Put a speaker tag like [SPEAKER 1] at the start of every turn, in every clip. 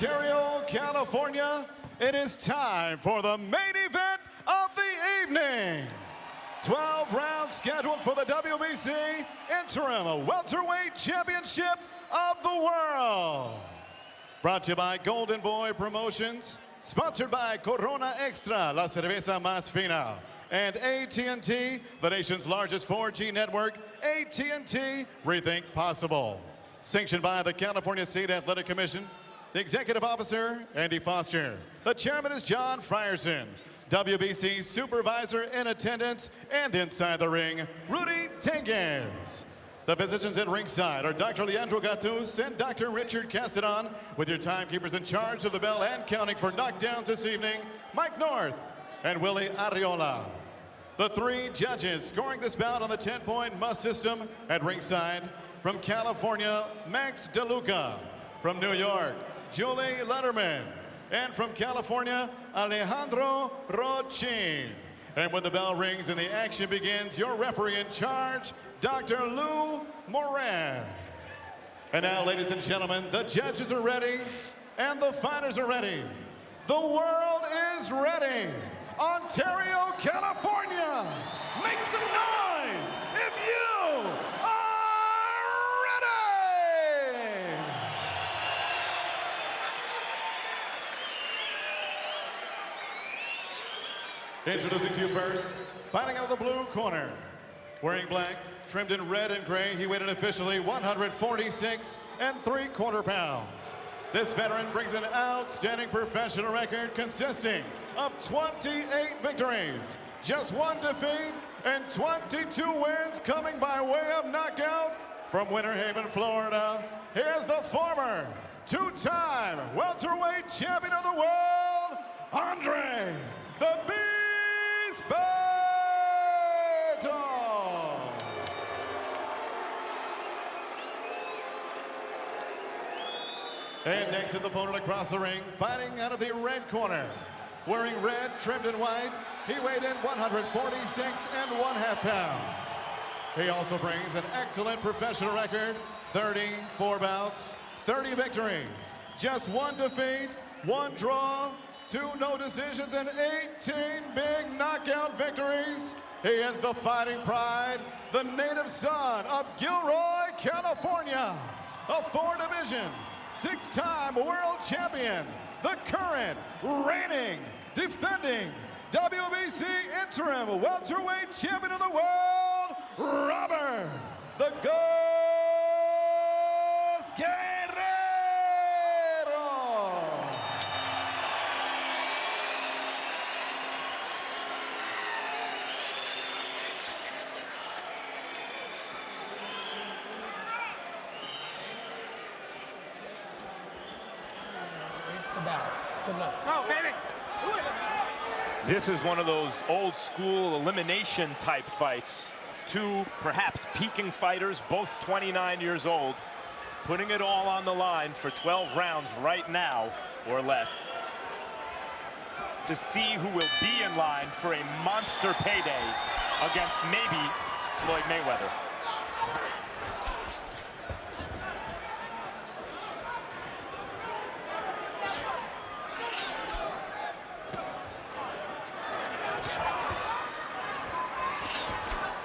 [SPEAKER 1] Ontario, California, it is time for the main event of the evening. 12 rounds scheduled for the WBC Interim Welterweight Championship of the World. Brought to you by Golden Boy Promotions, sponsored by Corona Extra, la cerveza más fina, and AT&T, the nation's largest 4G network. AT&T, rethink possible. Sanctioned by the California State Athletic Commission, the executive officer, Andy Foster. The chairman is John Frierson. WBC supervisor in attendance and inside the ring, Rudy Tenguez. The physicians at ringside are Dr. Leandro Gattus and Dr. Richard Castellon, with your timekeepers in charge of the bell and counting for knockdowns this evening, Mike North and Willie Arriola. The three judges scoring this bout on the 10-point must system at ringside: from California, Max DeLuca; from New York, Julie Letterman; and from California, Alejandro Rochin. And when the bell rings and the action begins, your referee in charge, Dr. Lou Moran. And now, ladies and gentlemen, the judges are ready and the fighters are ready. The world is ready. Ontario, California, make some noise if you are ready! Introducing to you first, fighting out of the blue corner, wearing black, trimmed in red and gray, he weighed in officially 146 3/4 pounds. This veteran brings an outstanding professional record consisting of 28 victories, just 1 defeat, and 22 wins coming by way of knockout. From Winter Haven, Florida, here's the former two-time welterweight champion of the world, Andre the Beast Berto. And next his opponent across the ring, fighting out of the red corner, wearing red, trimmed in white, he weighed in 146 1/2 pounds. He also brings an excellent professional record, 34 bouts, 30 victories, just 1 defeat, 1 draw, 2 no decisions, and 18 big knockout victories. He is the fighting pride, the native son of Gilroy, California, a 4-division, 6-time world champion, the current, reigning, defending WBC Interim Welterweight Champion of the World, Robert the Ghost Guerrero.
[SPEAKER 2] Good luck.
[SPEAKER 3] Oh, baby. This is one of those old school elimination type fights. 2 perhaps peaking fighters, both 29 years old, putting it all on the line for 12 rounds right now or less, to see who will be in line for a monster payday against maybe Floyd Mayweather.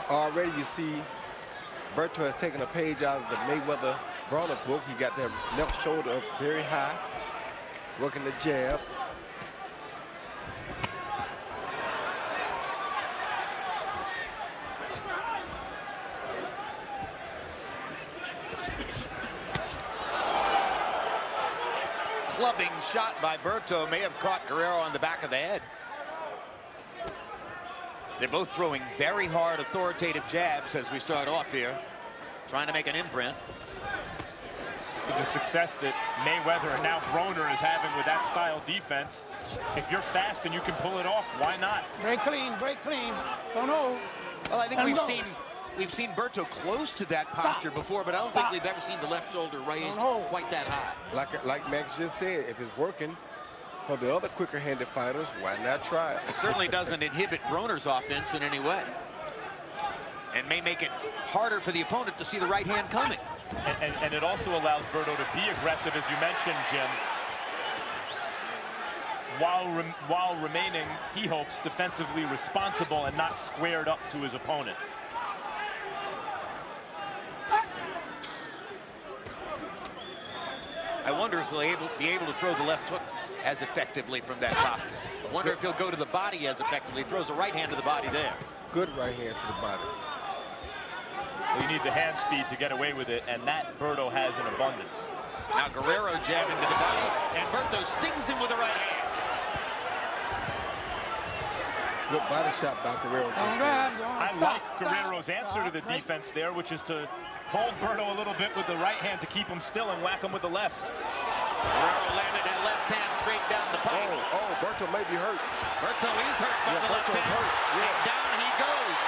[SPEAKER 4] Already you see Berto has taken a page out of the Mayweather Brawler book. He got that left shoulder up very high, working the jab.
[SPEAKER 5] Clubbing shot by Berto may have caught Guerrero on the back of the head. They're both throwing very hard, authoritative jabs as we start off here, trying to make an imprint.
[SPEAKER 3] With the success that Mayweather and now Broner is having with that style defense, if you're fast and you can pull it off, why not?
[SPEAKER 2] Break clean, break clean. Don't hold.
[SPEAKER 5] Well, I think
[SPEAKER 2] Let him
[SPEAKER 5] we've seen Berto close to that posture before, but I don't think we've ever seen the left shoulder raised quite that high.
[SPEAKER 4] Like Max just said, if it's working for the other quicker-handed fighters, why not try it?
[SPEAKER 5] It certainly doesn't inhibit Broner's offense in any way, and may make it harder for the opponent to see the right hand coming.
[SPEAKER 3] And it also allows Berto to be aggressive, as you mentioned, Jim. while remaining, he hopes, defensively responsible and not squared up to his opponent.
[SPEAKER 5] I wonder if he'll be able to throw the left hook as effectively from that pocket. I wonder if he'll go to the body as effectively. He throws a right hand to the body there.
[SPEAKER 4] Good right hand to the body.
[SPEAKER 3] You need the hand speed to get away with it, and that Berto has in abundance.
[SPEAKER 5] Now Guerrero jabbing to the body, and Berto stings him with a right hand.
[SPEAKER 4] Good body shot by Guerrero.
[SPEAKER 3] I like Guerrero's answer to the defense there, which is to hold Berto a little bit with the right hand to keep him still and whack him with the left.
[SPEAKER 5] Guerrero landed that left hand straight down the pipe.
[SPEAKER 4] Oh, Berto may be hurt.
[SPEAKER 5] Berto is hurt by the left hand. And down he goes.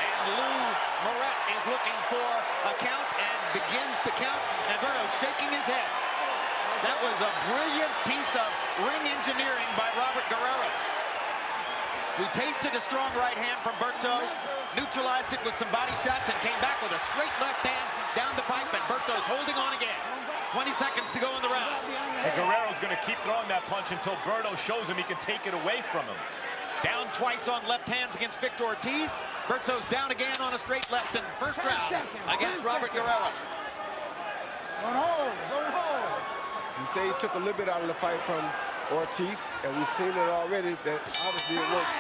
[SPEAKER 5] And Lou Moret is looking for a count and begins the count. And Berto shaking his head. That was a brilliant piece of ring engineering by Robert Guerrero, who tasted a strong right hand from Berto, neutralized it with some body shots, and came back with a straight left hand down the pipe, and Berto's holding on again. 20 seconds to go in the round.
[SPEAKER 3] And Guerrero's going to keep throwing that punch until Berto shows him he can take it away from him.
[SPEAKER 5] Down twice on left hands against Victor Ortiz. Berto's down again on a straight left in the first round against Robert Guerrero.
[SPEAKER 2] Don't hold, don't hold.
[SPEAKER 4] He said he took a little bit out of the fight from Ortiz, and we've seen it already that obviously it works.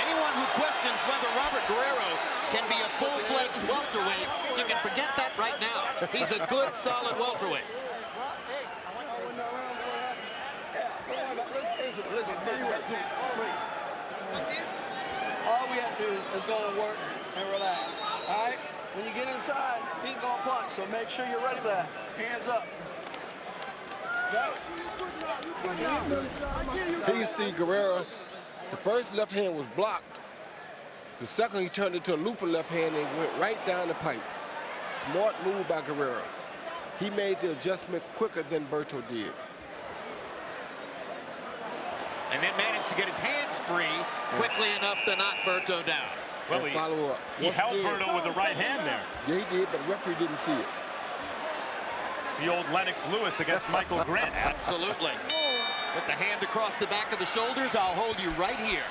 [SPEAKER 5] Anyone who questions whether Robert Guerrero can be a full-fledged welterweight, you can forget that right now. He's a good, solid welterweight.
[SPEAKER 6] All we have to do is go to work and relax. All right? When you get inside, he's going to punch, so make sure you're ready for that. Hands up.
[SPEAKER 4] Here you see Guerrero, the first left hand was blocked. The second, he turned into a looping left hand and went right down the pipe. Smart move by Guerrero. He made the adjustment quicker than Berto did.
[SPEAKER 5] And then managed to get his hands free quickly enough to knock Berto down.
[SPEAKER 3] Well,
[SPEAKER 4] follow up.
[SPEAKER 3] He held Berto with the right hand there.
[SPEAKER 4] Yeah, he did, but the referee didn't see it.
[SPEAKER 3] The old Lennox Lewis against Michael Grant.
[SPEAKER 5] Absolutely. Put the hand across the back of the shoulders. I'll hold you right here.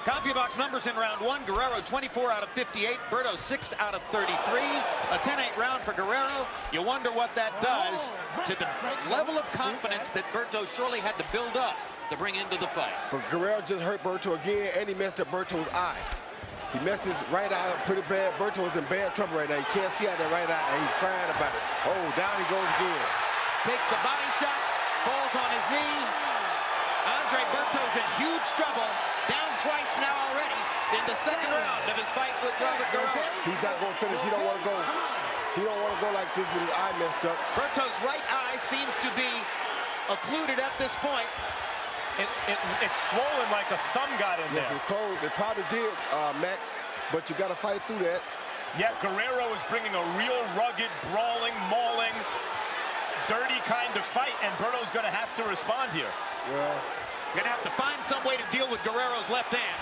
[SPEAKER 5] CompuBox numbers in round one. Guerrero 24 out of 58. Berto 6 out of 33. A 10-8 round for Guerrero. You wonder what that does to the level of confidence that Berto surely had to build up to bring into the fight.
[SPEAKER 4] But Guerrero just hurt Berto again, and he messed up Berto's eye. He messed his right eye up pretty bad. Berto is in bad trouble right now. You can't see out that right eye, and he's crying about it. Oh, down he goes again.
[SPEAKER 5] Takes a body shot, falls on his knee. Andre Berto's in huge trouble. Down twice now already in the second round of his fight with Robert Guerrero.
[SPEAKER 4] He's not going to finish. He don't want to go. He don't want to go like this with his eye messed up.
[SPEAKER 5] Berto's right eye seems to be occluded at this point.
[SPEAKER 3] It's swollen like a thumb got in there.
[SPEAKER 4] Yes, it closed. It probably did, Max, but you got to fight through that.
[SPEAKER 3] Yeah, Guerrero is bringing a real rugged, brawling, mauling, dirty kind of fight, and Berto's going to have to respond here.
[SPEAKER 4] Well,
[SPEAKER 5] he's going to have to find some way to deal with Guerrero's left hand.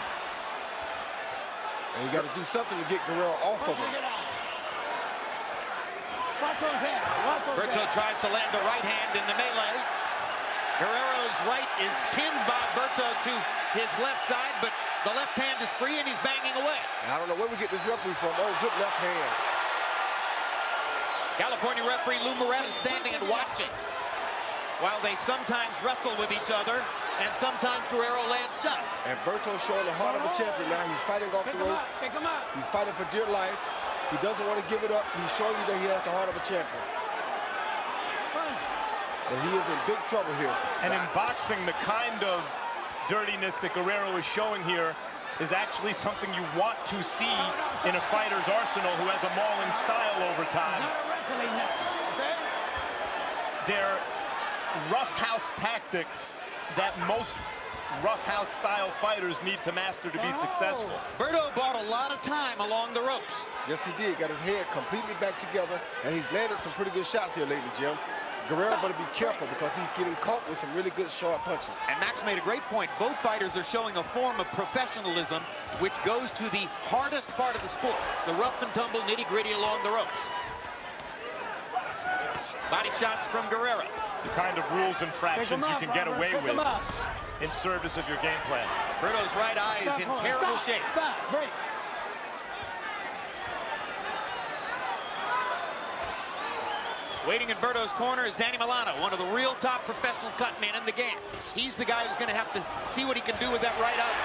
[SPEAKER 4] And you got to do something to get Guerrero off of him.
[SPEAKER 5] Berto tries to land a right hand in the melee. Guerrero's right is pinned by Berto to his left side, but the left hand is free and he's banging away.
[SPEAKER 4] I don't know where we get this referee from. Oh, good left hand.
[SPEAKER 5] California referee Lou Moret is standing and watching while they sometimes wrestle with each other and sometimes Guerrero lands shots.
[SPEAKER 4] And Berto's showing the heart of a champion now. He's fighting off the ropes. He's fighting for dear life. He doesn't want to give it up. He's showing you that he has the heart of a champion. But he is in big trouble here.
[SPEAKER 3] And in boxing, the kind of dirtiness that Guerrero is showing here is actually something you want to see in a fighter's arsenal who has a mauling style over time. They're roughhouse tactics that most roughhouse style fighters need to master to be successful.
[SPEAKER 5] Berto bought a lot of time along the ropes.
[SPEAKER 4] Yes, he did. Got his head completely back together, and he's landed some pretty good shots here lately, Jim. Guerrero better be careful because he's getting caught with some really good sharp punches.
[SPEAKER 5] And Max made a great point. Both fighters are showing a form of professionalism which goes to the hardest part of the sport, the rough and tumble nitty-gritty along the ropes. Body shots from Guerrero.
[SPEAKER 3] The kind of rules and fractions you can get away with in service of your game plan.
[SPEAKER 5] Berto's right eye is in terrible shape.
[SPEAKER 2] Stop, break.
[SPEAKER 5] Waiting in Berto's corner is Danny Milano, one of the real top professional cut men in the game. He's the guy who's going to have to see what he can do with that right eye.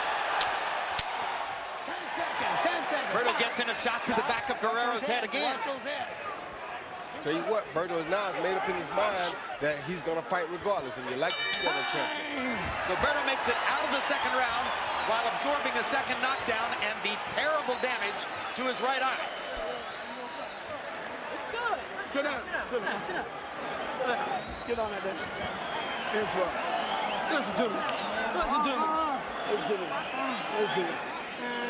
[SPEAKER 2] 10 seconds.
[SPEAKER 5] Berto gets in a shot to the back of Guerrero's head again.
[SPEAKER 4] Tell you what, Berto is now made up in his mind that he's going to fight regardless, and you like to see that champion.
[SPEAKER 5] So Berto makes it out of the second round while absorbing a second knockdown and the terrible damage to his right eye.
[SPEAKER 6] Sit down. Sit down. Sit down. Get on that day. Hands up. Listen to me. Listen to me. Listen to me. Listen.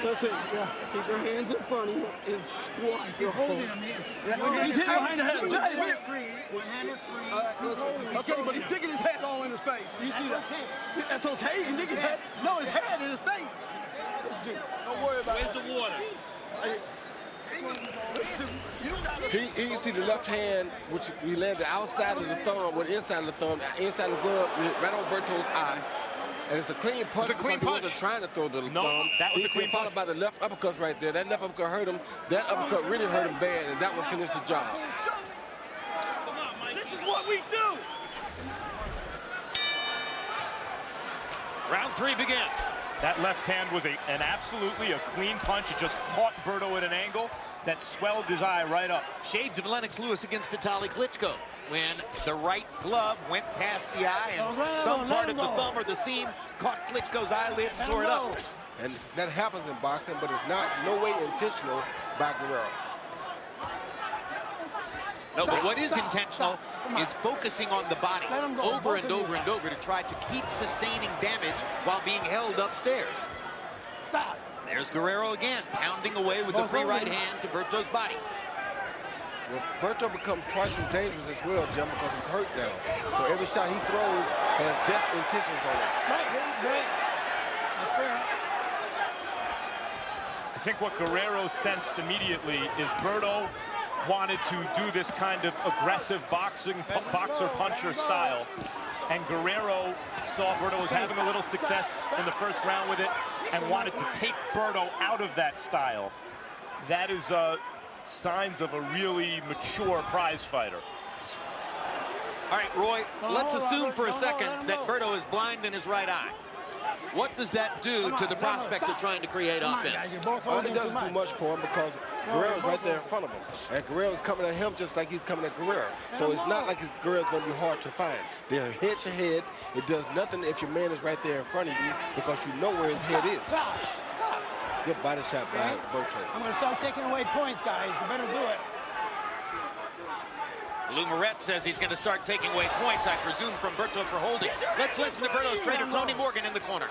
[SPEAKER 6] Listen. Yeah. Keep your hands in front of you and squat. You're holding him here. He's hit behind the head.
[SPEAKER 2] One hand is free.
[SPEAKER 6] Listen. Okay, but he's digging his head all in his face. You see that? That's okay. He dig his head. No, his head in his face. Listen to me. Don't worry about it. Where's the water?
[SPEAKER 4] He you see the left hand, which we landed outside of the thumb, or inside of the thumb, inside of the glove, right on Berto's eye. And it's a clean punch.
[SPEAKER 3] It's a clean
[SPEAKER 4] because
[SPEAKER 3] punch.
[SPEAKER 4] He wasn't trying to throw the
[SPEAKER 3] No,
[SPEAKER 4] thumb.
[SPEAKER 3] that was a clean
[SPEAKER 4] followed by the left uppercut right there. That left uppercut hurt him. That uppercut really hurt him bad, and that one finished the job.
[SPEAKER 6] Come on, Mike. This is what we do.
[SPEAKER 5] Round 3 begins.
[SPEAKER 3] That left hand was an absolutely a clean punch. It just caught Berto at an angle that swelled his eye right up.
[SPEAKER 5] Shades of Lennox Lewis against Vitaly Klitschko when the right glove went past the eye and some part of the thumb or the seam caught Klitschko's eyelid and tore it up.
[SPEAKER 4] And that happens in boxing, but it's not no way intentional by Guerrero.
[SPEAKER 5] No, but what is intentional is focusing on the body over and over and over to try to keep sustaining damage while being held upstairs.
[SPEAKER 2] Stop.
[SPEAKER 5] There's Guerrero again, pounding away with the free right hand to Berto's body.
[SPEAKER 4] Well, Berto becomes twice as dangerous as well, Jim, because he's hurt now. So every shot he throws has death intentions on it.
[SPEAKER 2] Right.
[SPEAKER 3] I think what Guerrero sensed immediately is Berto wanted to do this kind of aggressive boxer-puncher style. And Guerrero saw Berto was having a little success in the first round with it and wanted to take Berto out of that style. That is signs of a really mature prize fighter.
[SPEAKER 5] All right, Roy, let's assume for a second that Berto is blind in his right eye. What does that do to the prospect of trying to create offense?
[SPEAKER 4] It doesn't do much for him because Guerrero's right there in front of him. And Guerrero's coming at him just like he's coming at Guerrero. So it's not like Guerrero's going to be hard to find. They're head to head. It does nothing if your man is right there in front of you because you know where his head is. Good body shot by Berto.
[SPEAKER 2] I'm going to start taking away points, guys. You better do it.
[SPEAKER 5] Lou Moret says he's going to start taking away points, I presume, from Berto for holding. Let's listen to Berto's trainer, Tony Morgan, in the corner.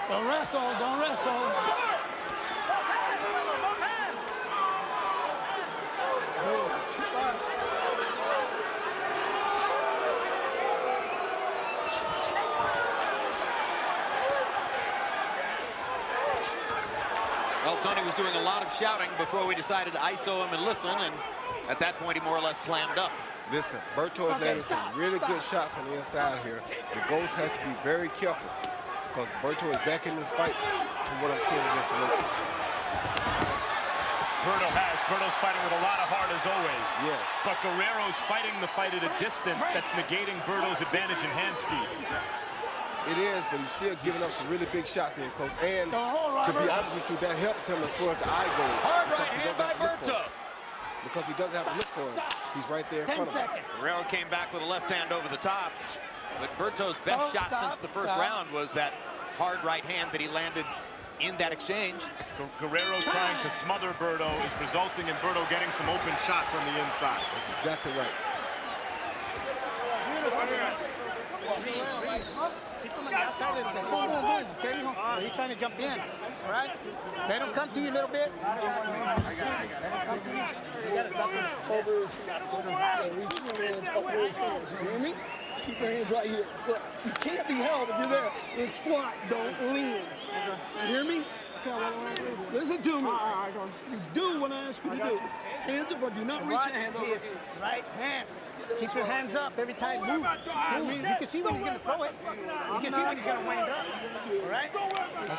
[SPEAKER 2] Don't wrestle, don't wrestle.
[SPEAKER 5] Well, Tony was doing a lot of shouting before we decided to ISO him and listen, and at that point he more or less clammed up.
[SPEAKER 4] Listen, Berto is landing some really good shots on the inside here. The Ghost has to be very careful because Berto is back in this fight from what I'm seeing against the Lakers.
[SPEAKER 3] Berto's fighting with a lot of heart as always.
[SPEAKER 4] Yes.
[SPEAKER 3] But Guerrero's fighting the fight at a distance that's negating Berto's advantage in hand speed.
[SPEAKER 4] It is, but he's still giving up some really big shots in close. And to be honest with you, that helps him as far as the eye goes.
[SPEAKER 5] Hard right hand by Berto.
[SPEAKER 4] Because he doesn't have to look for him. He's right there in front of him.
[SPEAKER 5] Guerrero came back with a left hand over the top. But Berto's best shot since the first round was that hard right hand that he landed in that exchange.
[SPEAKER 3] Guerrero trying to smother Berto is resulting in Berto getting some open shots on the inside.
[SPEAKER 4] That's exactly right.
[SPEAKER 2] Okay, he's trying to jump in. All right? Let him come to you a little bit. Let him come to you. You got to drop him over his reach your hands up his hands. You hear me?
[SPEAKER 6] Keep your hands right here. Look, you can't be held if you're there. In squat, don't lean. You hear me? Listen to me. You do what I ask you to do. Hands up, but do not reach your hand over.
[SPEAKER 2] Right hand. Keep your hands up every time. Move. Move. You can see when he's going to throw it. You can see when he's going to wind up. All right?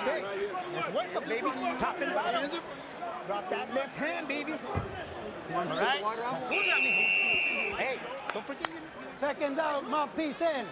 [SPEAKER 2] Okay. Let's work up, baby. Top and bottom. Drop that left hand, baby. All right? Hey, don't forget.
[SPEAKER 7] Seconds out, mouthpiece in.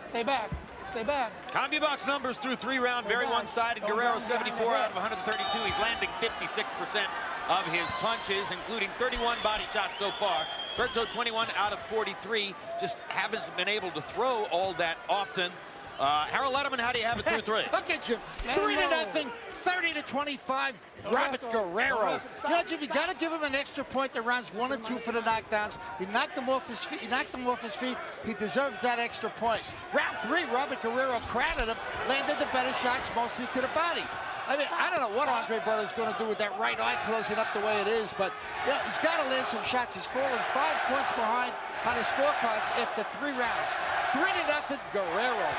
[SPEAKER 7] Stay back. Stay back.
[SPEAKER 5] CompuBox numbers through 3-round, very one-sided. Guerrero 74 out of 132. He's landing 56% of his punches, including 31 body shots so far. Berto 21 out of 43. Just haven't been able to throw all that often. Harold Letterman, how do you have it through 3?
[SPEAKER 8] Look at you. 3-0. 30-25, Robert Guerrero. You know, Jim, you got to give him an extra point that rounds 1 and 2 for the knockdowns. He knocked him off his feet. He deserves that extra point. Round 3, Robert Guerrero crowded him, landed the better shots, mostly to the body. I mean, I don't know what Andre Berto's going to do with that right eye closing up the way it is, but you know, he's got to land some shots. He's fallen 5 points behind on his scorecards after 3 rounds. 3-0, Guerrero.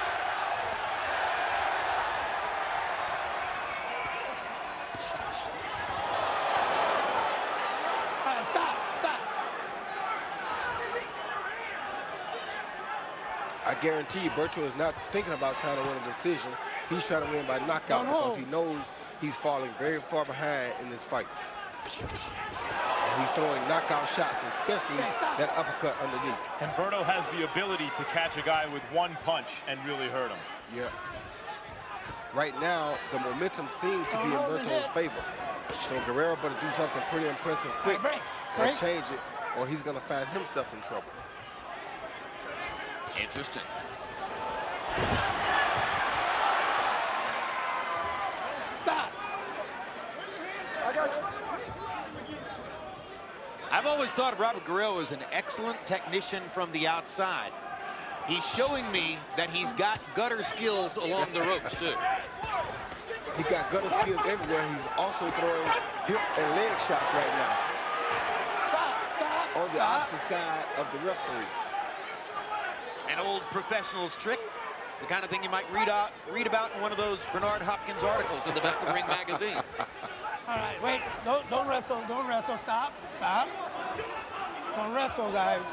[SPEAKER 4] I guarantee you, Berto is not thinking about trying to win a decision. He's trying to win by knockout because he knows he's falling very far behind in this fight. And he's throwing knockout shots, especially that uppercut underneath.
[SPEAKER 3] And Berto has the ability to catch a guy with 1 punch and really hurt him.
[SPEAKER 4] Yeah. Right now, the momentum seems to be in Berto's favor. So Guerrero better do something pretty impressive quick and change it, or he's going to find himself in trouble.
[SPEAKER 5] Interesting.
[SPEAKER 7] Stop.
[SPEAKER 6] I got you.
[SPEAKER 5] I've always thought of Robert Guerrero as an excellent technician from the outside. He's showing me that he's got gutter skills along the ropes, too.
[SPEAKER 4] He got gutter skills everywhere. He's also throwing hip and leg shots right now. On the opposite side of the referee.
[SPEAKER 5] An old professional's trick, the kind of thing you might read about in one of those Bernard Hopkins articles in the back of Ring magazine.
[SPEAKER 7] All right, wait. Don't wrestle. Don't wrestle. Stop. Stop. Don't wrestle, guys.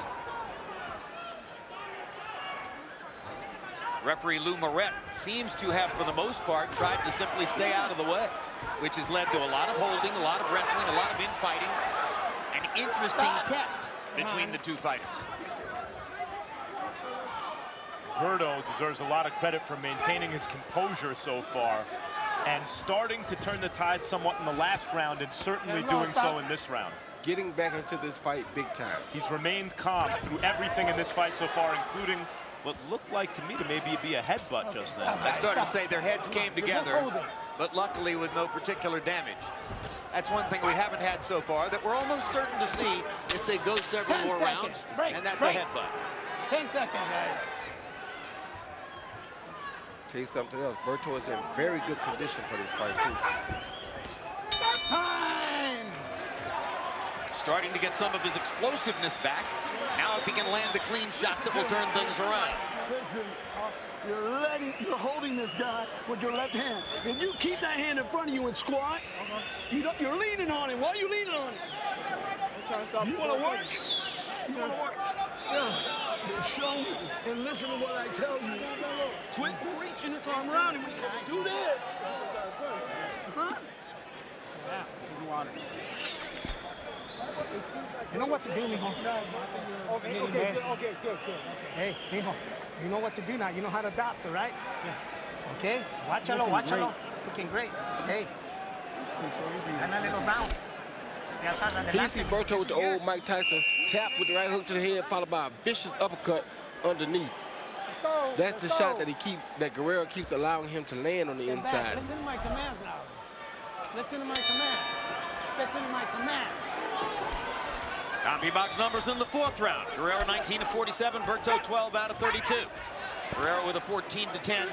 [SPEAKER 5] Referee Lou Moret seems to have, for the most part, tried to simply stay out of the way, which has led to a lot of holding, a lot of wrestling, a lot of infighting. An interesting test between the two fighters.
[SPEAKER 3] Berto deserves a lot of credit for maintaining his composure so far and starting to turn the tide somewhat in the last round and certainly doing so in this round.
[SPEAKER 4] Getting back into this fight big time.
[SPEAKER 3] He's remained calm through everything in this fight so far, including what looked like to me to maybe be a headbutt just then.
[SPEAKER 5] I started to say their heads came together, but luckily with no particular damage. That's one thing we haven't had so far that we're almost certain to see if they go several more rounds, and that's a headbutt.
[SPEAKER 7] 10 seconds, guys.
[SPEAKER 4] Tell you something else, Berto is in very good condition for this fight, too.
[SPEAKER 7] Time!
[SPEAKER 5] Starting to get some of his explosiveness back. Now if he can land a clean shot that will turn things around.
[SPEAKER 6] Listen, you're holding this guy with your left hand. If you keep that hand in front of you and squat, you're leaning on him. Why are you leaning on him? You want to work? You want to work? Yeah. Then show me and listen to what I tell you. Quit reaching this arm around him. Do this. Huh?
[SPEAKER 2] You know what to do, mijo. Okay, good. Hey, mijo, you know what to do now. You know how to adopt, right? Yeah. Okay, watchalo. Looking great. Hey, and a little bounce.
[SPEAKER 4] Here you see Berto with the old Mike Tyson tap with the right hook to the head, followed by a vicious uppercut underneath. That's the shot that Guerrero keeps allowing him to land on the inside.
[SPEAKER 7] Listen to my commands now. Listen to my command. Listen to my command.
[SPEAKER 5] CompuBox numbers in the 4th round. Guerrero 19 of 47, Berto 12 out of 32. Guerrero with a 14-10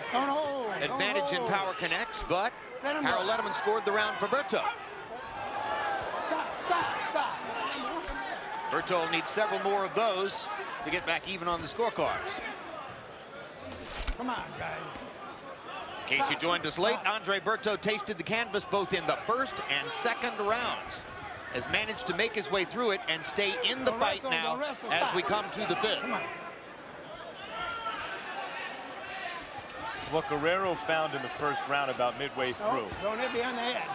[SPEAKER 5] advantage in power connects, but Harold Letterman scored the round for Berto.
[SPEAKER 7] Stop.
[SPEAKER 5] Berto needs several more of those to get back even on the scorecards.
[SPEAKER 7] Come on, guys.
[SPEAKER 5] In case you joined us late, Andre Berto tasted the canvas both in the first and second rounds. Has managed to make his way through it and stay in the fight now as we come to the fifth.
[SPEAKER 3] What Guerrero found in the first round about midway through
[SPEAKER 7] Don't hit behind the head.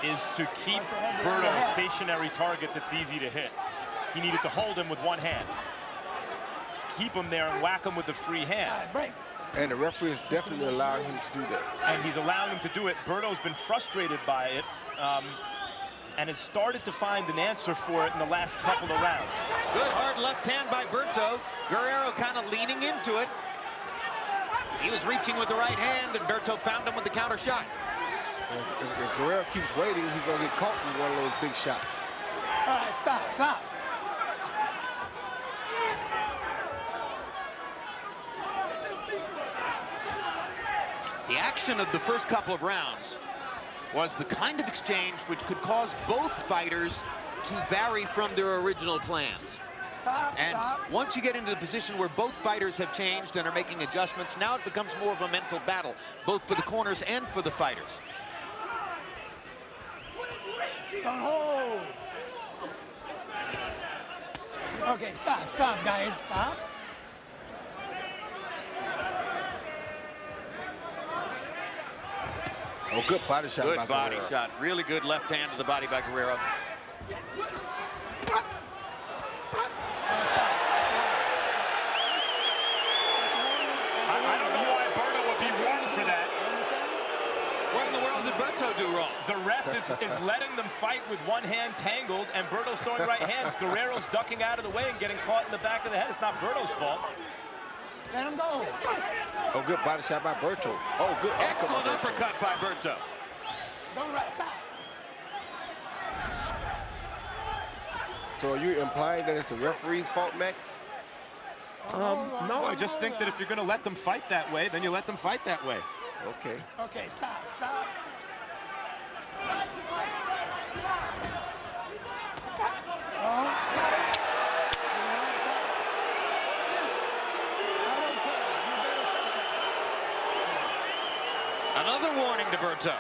[SPEAKER 3] is to keep Berto a stationary target that's easy to hit. He needed to hold him with one hand. Keep him there and whack him with the free hand.
[SPEAKER 4] And the referee is definitely allowing him to do that.
[SPEAKER 3] And he's allowing him to do it. Berto's been frustrated by it and has started to find an answer for it in the last couple of rounds.
[SPEAKER 5] Good hard left hand by Berto. Guerrero kind of leaning into it. He was reaching with the right hand, and Berto found him with the counter shot.
[SPEAKER 4] If Guerrero keeps waiting, he's going to get caught with one of those big shots.
[SPEAKER 7] All right, stop.
[SPEAKER 5] The action of the first couple of rounds was the kind of exchange which could cause both fighters to vary from their original plans. And once you get into the position where both fighters have changed and are making adjustments, now it becomes more of a mental battle, both for the corners and for the fighters.
[SPEAKER 7] Don't hold. Okay, stop, guys. Stop.
[SPEAKER 4] Oh, good body shot by
[SPEAKER 5] Good body
[SPEAKER 4] Guerrero.
[SPEAKER 5] shot. Really good left hand to the body by Guerrero.
[SPEAKER 3] I don't know why Berto would be wrong for that.
[SPEAKER 5] What in the world did Berto do wrong?
[SPEAKER 3] The ref is letting them fight with one hand tangled, and Berto's throwing right hands. Guerrero's ducking out of the way and getting caught in the back of the head. It's not Berto's fault.
[SPEAKER 7] Let him go.
[SPEAKER 4] Oh, good body shot by Berto. Oh, good
[SPEAKER 5] Excellent uppercut by Berto.
[SPEAKER 7] Don't rush. Stop.
[SPEAKER 4] So are you implying that it's the referee's fault, Max?
[SPEAKER 3] No, I just think that if you're going to let them fight that way, then you let them fight that way.
[SPEAKER 4] Okay.
[SPEAKER 7] Okay, stop.
[SPEAKER 5] Another warning to Berto.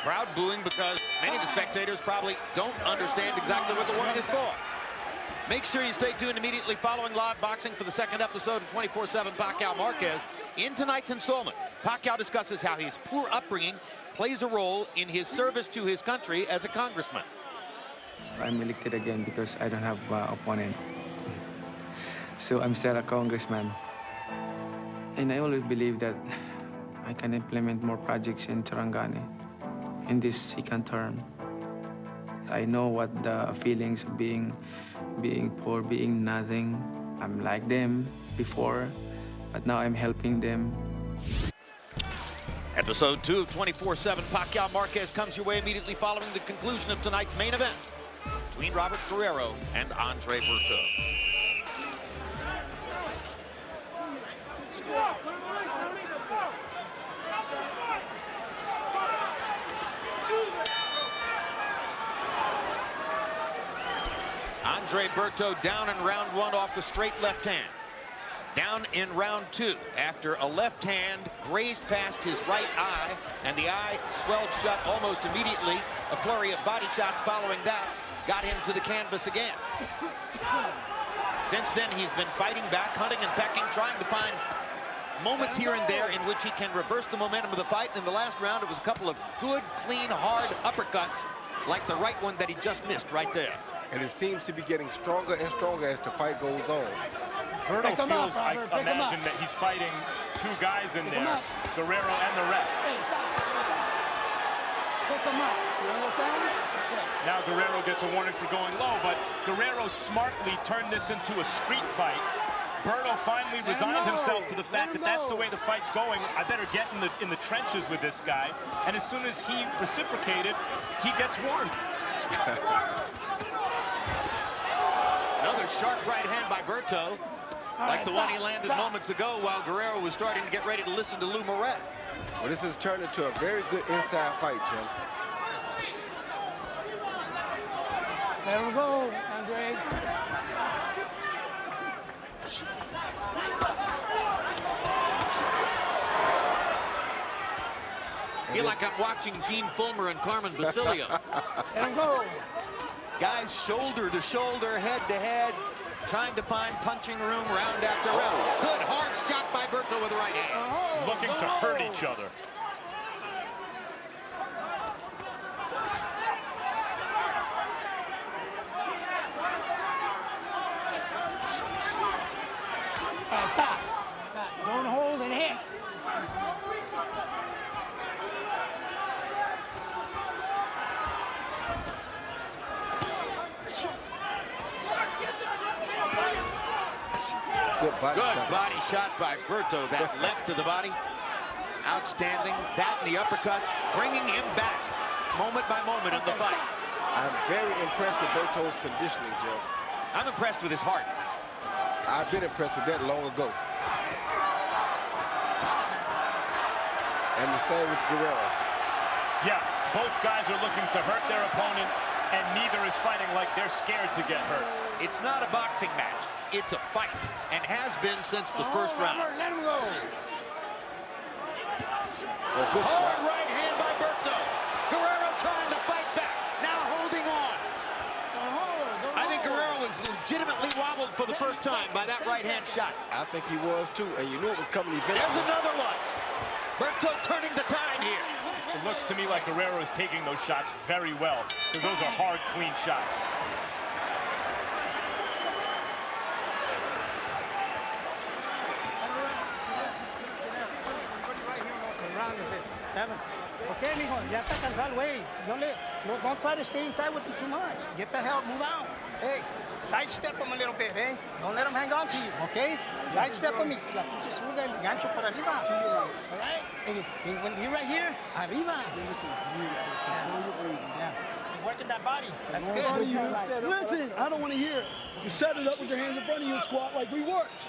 [SPEAKER 5] Crowd booing because many of the spectators probably don't understand exactly what the warning is for. Make sure you stay tuned immediately following Live Boxing for the second episode of 24/7 Pacquiao Marquez. In tonight's installment, Pacquiao discusses how his poor upbringing plays a role in his service to his country as a congressman.
[SPEAKER 9] I'm elected again because I don't have opponent. So I'm still a congressman. And I always believe that I can implement more projects in Sarangani in this second term. I know what the feelings of being poor, being nothing. I'm like them before, but now I'm helping them.
[SPEAKER 5] Episode 2 of 24/7 Pacquiao Marquez comes your way immediately following the conclusion of tonight's main event between Robert Guerrero and Andre Berto. Andre Berto down in round 1 off the straight left hand. Down in round 2 after a left hand grazed past his right eye and the eye swelled shut almost immediately. A flurry of body shots following that got him to the canvas again. Since then, he's been fighting back, hunting and pecking, trying to find moments here and there in which he can reverse the momentum of the fight. In the last round, it was a couple of good, clean, hard uppercuts like the right one that he just missed right there.
[SPEAKER 4] And it seems to be getting stronger and stronger as the fight goes on.
[SPEAKER 3] Berto feels, I imagine, that he's fighting two guys in there, Guerrero and the ref.
[SPEAKER 7] Hey, stop. Pick him up. You understand?
[SPEAKER 3] Now Guerrero gets a warning for going low, but Guerrero smartly turned this into a street fight. Berto finally resigned himself to the fact that that's the way the fight's going. I better get in the trenches with this guy. And as soon as he reciprocated, he gets warned.
[SPEAKER 5] Another sharp right hand by Berto, like the one he landed moments ago while Guerrero was starting to get ready to listen to Lou Moret.
[SPEAKER 4] Well, this has turned into a very good inside fight, Jim.
[SPEAKER 7] Let him go, Andre.
[SPEAKER 5] I feel like I'm watching Gene Fulmer and Carmen Basilio.
[SPEAKER 2] Let him go.
[SPEAKER 5] Guys shoulder to shoulder, head to head, trying to find punching room round after round. Good hard shot by Berto with the right hand.
[SPEAKER 3] Looking to hurt each other.
[SPEAKER 2] Stop. Don't hold and hit.
[SPEAKER 4] Good
[SPEAKER 5] body shot by Berto. That left to the body. Outstanding. That and the uppercuts, bringing him back moment by moment in the fight.
[SPEAKER 4] I'm very impressed with Berto's conditioning, Joe.
[SPEAKER 5] I'm impressed with his heart.
[SPEAKER 4] I've been impressed with that long ago. And the same with Guerrero.
[SPEAKER 3] Yeah, both guys are looking to hurt their opponent, and neither is fighting like they're scared to get hurt.
[SPEAKER 5] It's not a boxing match. It's a fight, and has been since the first round.
[SPEAKER 2] Let him go.
[SPEAKER 4] Oh, good shot.
[SPEAKER 5] Hard right hand by Berto. Guerrero trying to fight back. Now holding on. I think Guerrero was legitimately wobbled for the first time by that right hand shot.
[SPEAKER 4] I think he was too, and you knew it was coming eventually.
[SPEAKER 5] There's another one. Berto turning the tide here.
[SPEAKER 3] It looks to me like Guerrero is taking those shots very well, because those are hard, clean shots.
[SPEAKER 2] Okay, mijo, ya está cansado, güey. Don't try to stay inside with him too much. Get the hell, move out. Hey, sidestep him a little bit, eh? Don't let him hang on to you, okay? Sidestep him y la pinche zurda, el gancho por arriba. All right? Hey, when you're right here, arriba. Yeah. You're working that body. That's good.
[SPEAKER 6] Listen, I don't want to hear it. You set it up with your hands in front of you and squat like we worked.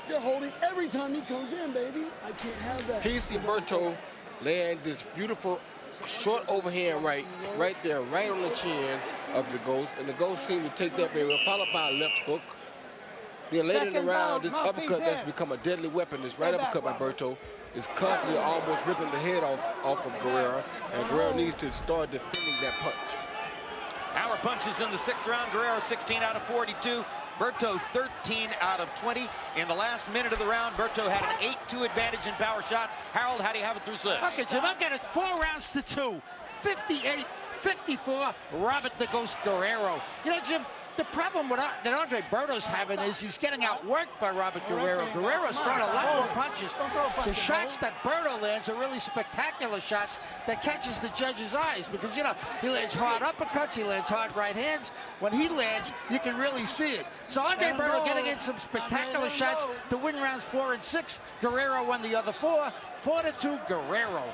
[SPEAKER 6] You're holding every time he comes in, baby. I can't have that.
[SPEAKER 4] Here you see Berto land this beautiful short overhand right there, right on the chin of the Ghost. And the Ghost seemed to take that very well, followed by a left hook. Then later in the round, this uppercut that's become a deadly weapon, this right uppercut by Berto, is constantly almost ripping the head off of Guerrero. And Guerrero needs to start defending that punch.
[SPEAKER 5] Power punches in the 6th round. Guerrero 16 out of 42. Berto 13 out of 20. In the last minute of the round, Berto had an 8-2 advantage in power shots. Harold, how do you have it through 6?
[SPEAKER 8] Okay, Jim, I've got it 4 rounds to 2. 58-54, Robert the Ghost Guerrero. You know, Jim, the problem that Andre Berto's having is he's getting outworked by Robert Guerrero. Guerrero's throwing a lot more punches. The shots that Berto lands are really spectacular shots that catches the judge's eyes because, you know, he lands hard uppercuts, he lands hard right hands. When he lands, you can really see it. So Andre Berto getting in some spectacular shots to win rounds 4 and 6. Guerrero won the other 4. 4-2, Guerrero.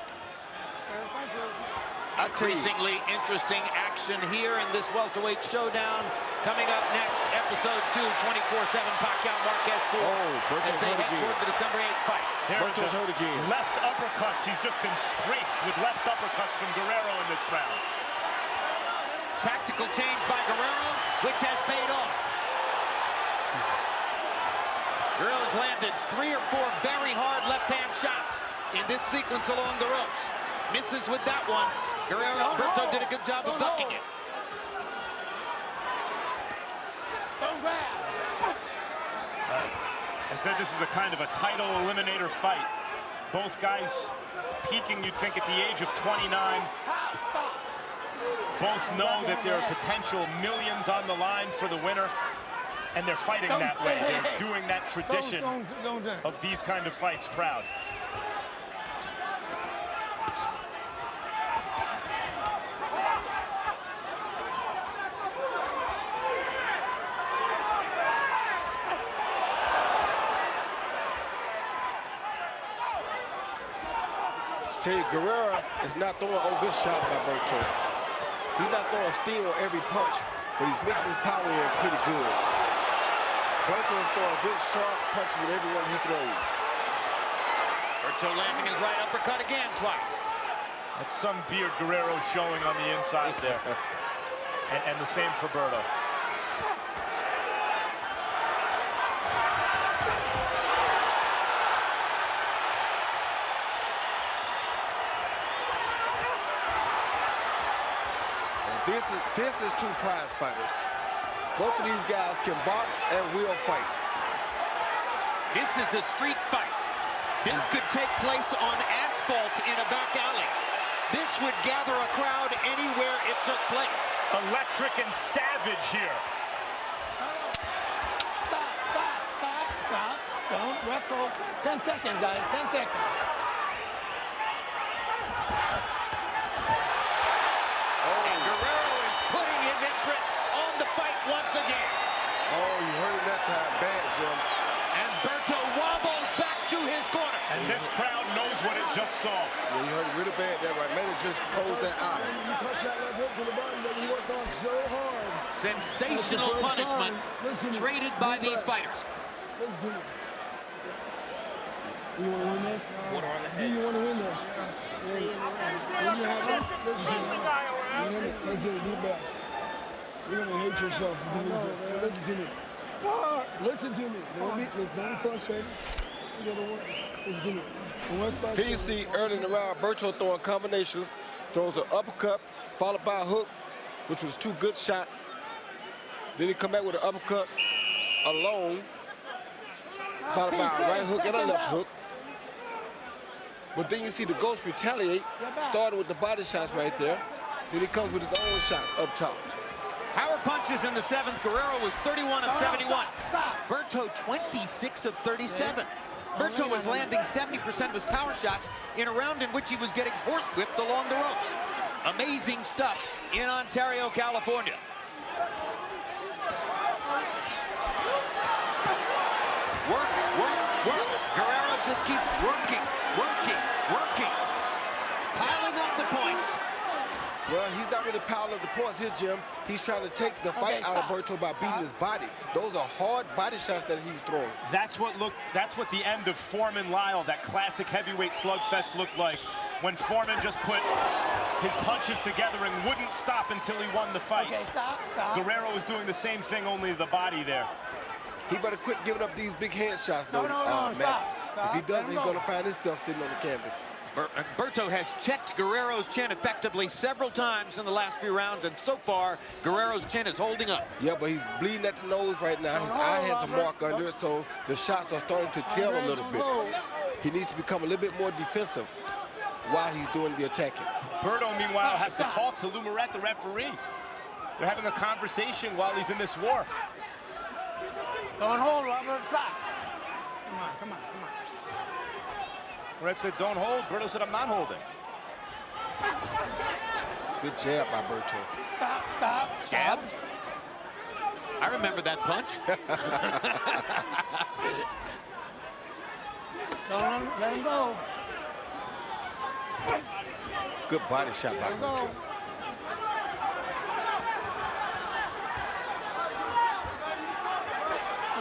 [SPEAKER 5] Increasingly interesting action here in this welterweight showdown. Coming up next, episode 2, 24/7 Pacquiao Marquez 4. As they head toward the December 8th fight.
[SPEAKER 4] Berto's hurt again.
[SPEAKER 3] Left uppercuts. He's just been strafed with left uppercuts from Guerrero in this round.
[SPEAKER 5] Tactical change by Guerrero, which has paid off. Guerrero's landed 3 or 4 very hard left-hand shots in this sequence along the ropes. Misses with that one. Berto did a good job of ducking it.
[SPEAKER 3] I said this is a kind of a title eliminator fight. Both guys peaking, you'd think, at the age of 29. Both know that there are potential millions on the line for the winner, and they're fighting that way. They're doing that tradition of these kind of fights proud.
[SPEAKER 4] Guerrero is not throwing a good shot by Berto. He's not throwing steam on every punch, but he's mixing his power in pretty good. Berto is throwing good, sharp punches with everyone he throws.
[SPEAKER 5] Berto landing his right uppercut again twice.
[SPEAKER 3] That's some beard Guerrero showing on the inside there. and the same for Berto.
[SPEAKER 4] This is two prize fighters. Both of these guys can box and will fight.
[SPEAKER 5] This is a street fight. This could take place on asphalt in a back alley. This would gather a crowd anywhere it took place.
[SPEAKER 3] Electric and savage here.
[SPEAKER 7] Stop. Don't wrestle. 10 seconds, guys. 10 seconds.
[SPEAKER 5] And Guerrero is putting his imprint on the fight once again.
[SPEAKER 4] Oh, you heard it that time. Bad, Jim.
[SPEAKER 5] And Berto wobbles back to his corner.
[SPEAKER 3] And this crowd knows what it just saw.
[SPEAKER 4] Yeah, you heard it really bad there, right? Man, it just closed that eye.
[SPEAKER 6] You touch that left hook to the body that you worked on so hard.
[SPEAKER 5] Sensational punishment traded by these fighters.
[SPEAKER 6] Let's do it. You want to win this? Do you want to win this? When you have it, let's do it. Let's do it. Do the best. You're going to hate yourself if you lose this. Listen to me. Listen to me. Don't be frustrated. You got to work. Listen to me.
[SPEAKER 4] Here you see early in the round, Berto throwing combinations, throws an uppercut, followed by a hook, which was two good shots. Then he come back with an uppercut alone, followed by a right hook and a left hook. But then you see the Ghost retaliate, starting with the body shots right there. Then he comes with his own shots up top.
[SPEAKER 5] Power punches in the seventh. Guerrero was 31 of 71. Berto 26 of 37. Berto was landing 70% of his power shots in a round in which he was getting horsewhipped along the ropes. Amazing stuff in Ontario, California. Work. Guerrero just keeps working. Piling up the points.
[SPEAKER 4] Well, he's not really piling up the points here, Jim. He's trying to take the fight out of Berto by beating his body. Those are hard body shots that he's throwing.
[SPEAKER 3] That's what the end of Foreman-Lyle, that classic heavyweight slugfest, looked like when Foreman just put his punches together and wouldn't stop until he won the fight.
[SPEAKER 7] Okay, stop.
[SPEAKER 3] Guerrero was doing the same thing, only the body there.
[SPEAKER 4] He better quit giving up these big head shots, though, Max.
[SPEAKER 7] Stop.
[SPEAKER 4] If he doesn't, he's going to find himself sitting on the canvas.
[SPEAKER 5] Berto has checked Guerrero's chin effectively several times in the last few rounds, and so far, Guerrero's chin is holding up.
[SPEAKER 4] Yeah, but he's bleeding at the nose right now. His eye has a mark under it, so the shots are starting to tell a little bit. He needs to become a little bit more defensive while he's doing the attacking.
[SPEAKER 3] Berto, meanwhile, has to talk to Lou Moret, the referee. They're having a conversation while he's in this war.
[SPEAKER 7] Don't hold, Robert. Stop. Come on.
[SPEAKER 3] Moret said, don't hold. Berto said, I'm not holding.
[SPEAKER 4] Good jab by Berto.
[SPEAKER 7] Stop.
[SPEAKER 5] Jab? I remember that punch.
[SPEAKER 7] Don't let him go.
[SPEAKER 4] Good body shot by Berto.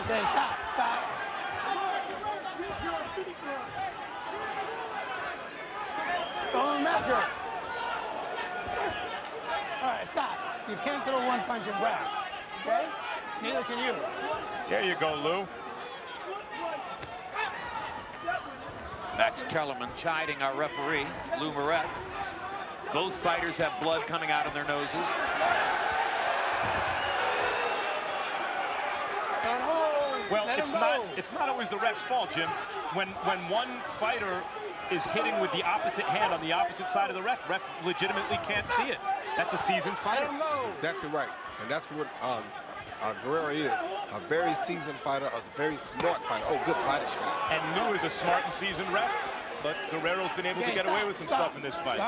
[SPEAKER 7] Okay, stop. Don't measure. All right, stop. You can't throw one punch and grab, okay? Neither can you.
[SPEAKER 3] There you go, Lou.
[SPEAKER 5] Max Kellerman chiding our referee, Lou Moret. Both fighters have blood coming out of their noses.
[SPEAKER 3] Well, it's not always the ref's fault, Jim. When one fighter is hitting with the opposite hand on the opposite side of the ref legitimately can't see it. That's a seasoned fighter.
[SPEAKER 4] That's exactly right. And that's what Guerrero is. A very seasoned fighter, a very smart fighter. Oh, good body shot.
[SPEAKER 3] And Lou is a smart and seasoned ref, but Guerrero's been able to get away with some stuff in this fight.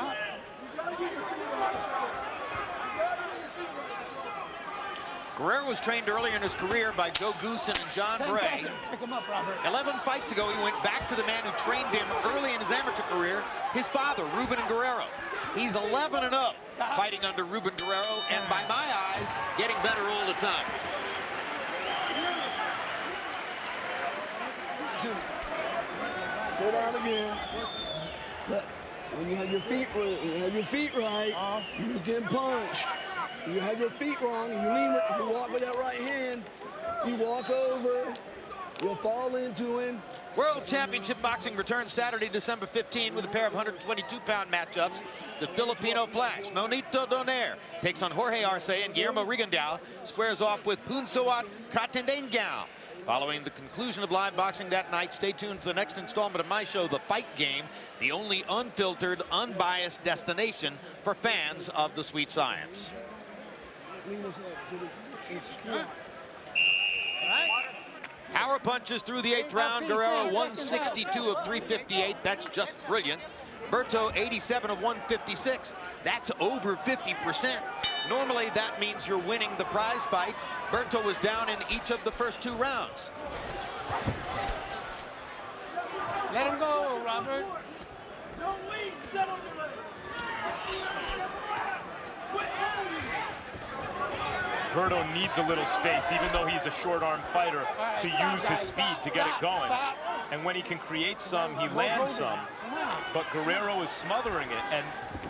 [SPEAKER 5] Guerrero was trained earlier in his career by Joe Goosen and John Bray.
[SPEAKER 7] Pick him up, Robert.
[SPEAKER 5] 11 fights ago, he went back to the man who trained him early in his amateur career, his father, Ruben Guerrero. He's 11-0 fighting under Ruben Guerrero, and by my eyes, getting better all the time.
[SPEAKER 6] Sit down again. When you have your feet right, you can punch. You have your feet wrong, and you walk with that right hand, you walk over, you'll fall into him,
[SPEAKER 5] World Championship Boxing returns Saturday, December 15 with a pair of 122-pound matchups. The Filipino Flash, Nonito Donaire, takes on Jorge Arce, and Guillermo Rigondeaux squares off with Punsawat Katendengao. Following the conclusion of live boxing that night, stay tuned for the next installment of my show, The Fight Game, the only unfiltered, unbiased destination for fans of the sweet science. Power punches through the 8th round. Guerrero 162 of 358. That's just brilliant. Berto 87 of 156. That's over 50%. Normally that means you're winning the prize fight. Berto was down in each of the first 2 rounds.
[SPEAKER 7] Let him go, Robert.
[SPEAKER 3] Berto needs a little space, even though he's a short-arm fighter, to use his speed to get it going. And when he can create some, he lands some. But Guerrero is smothering it, and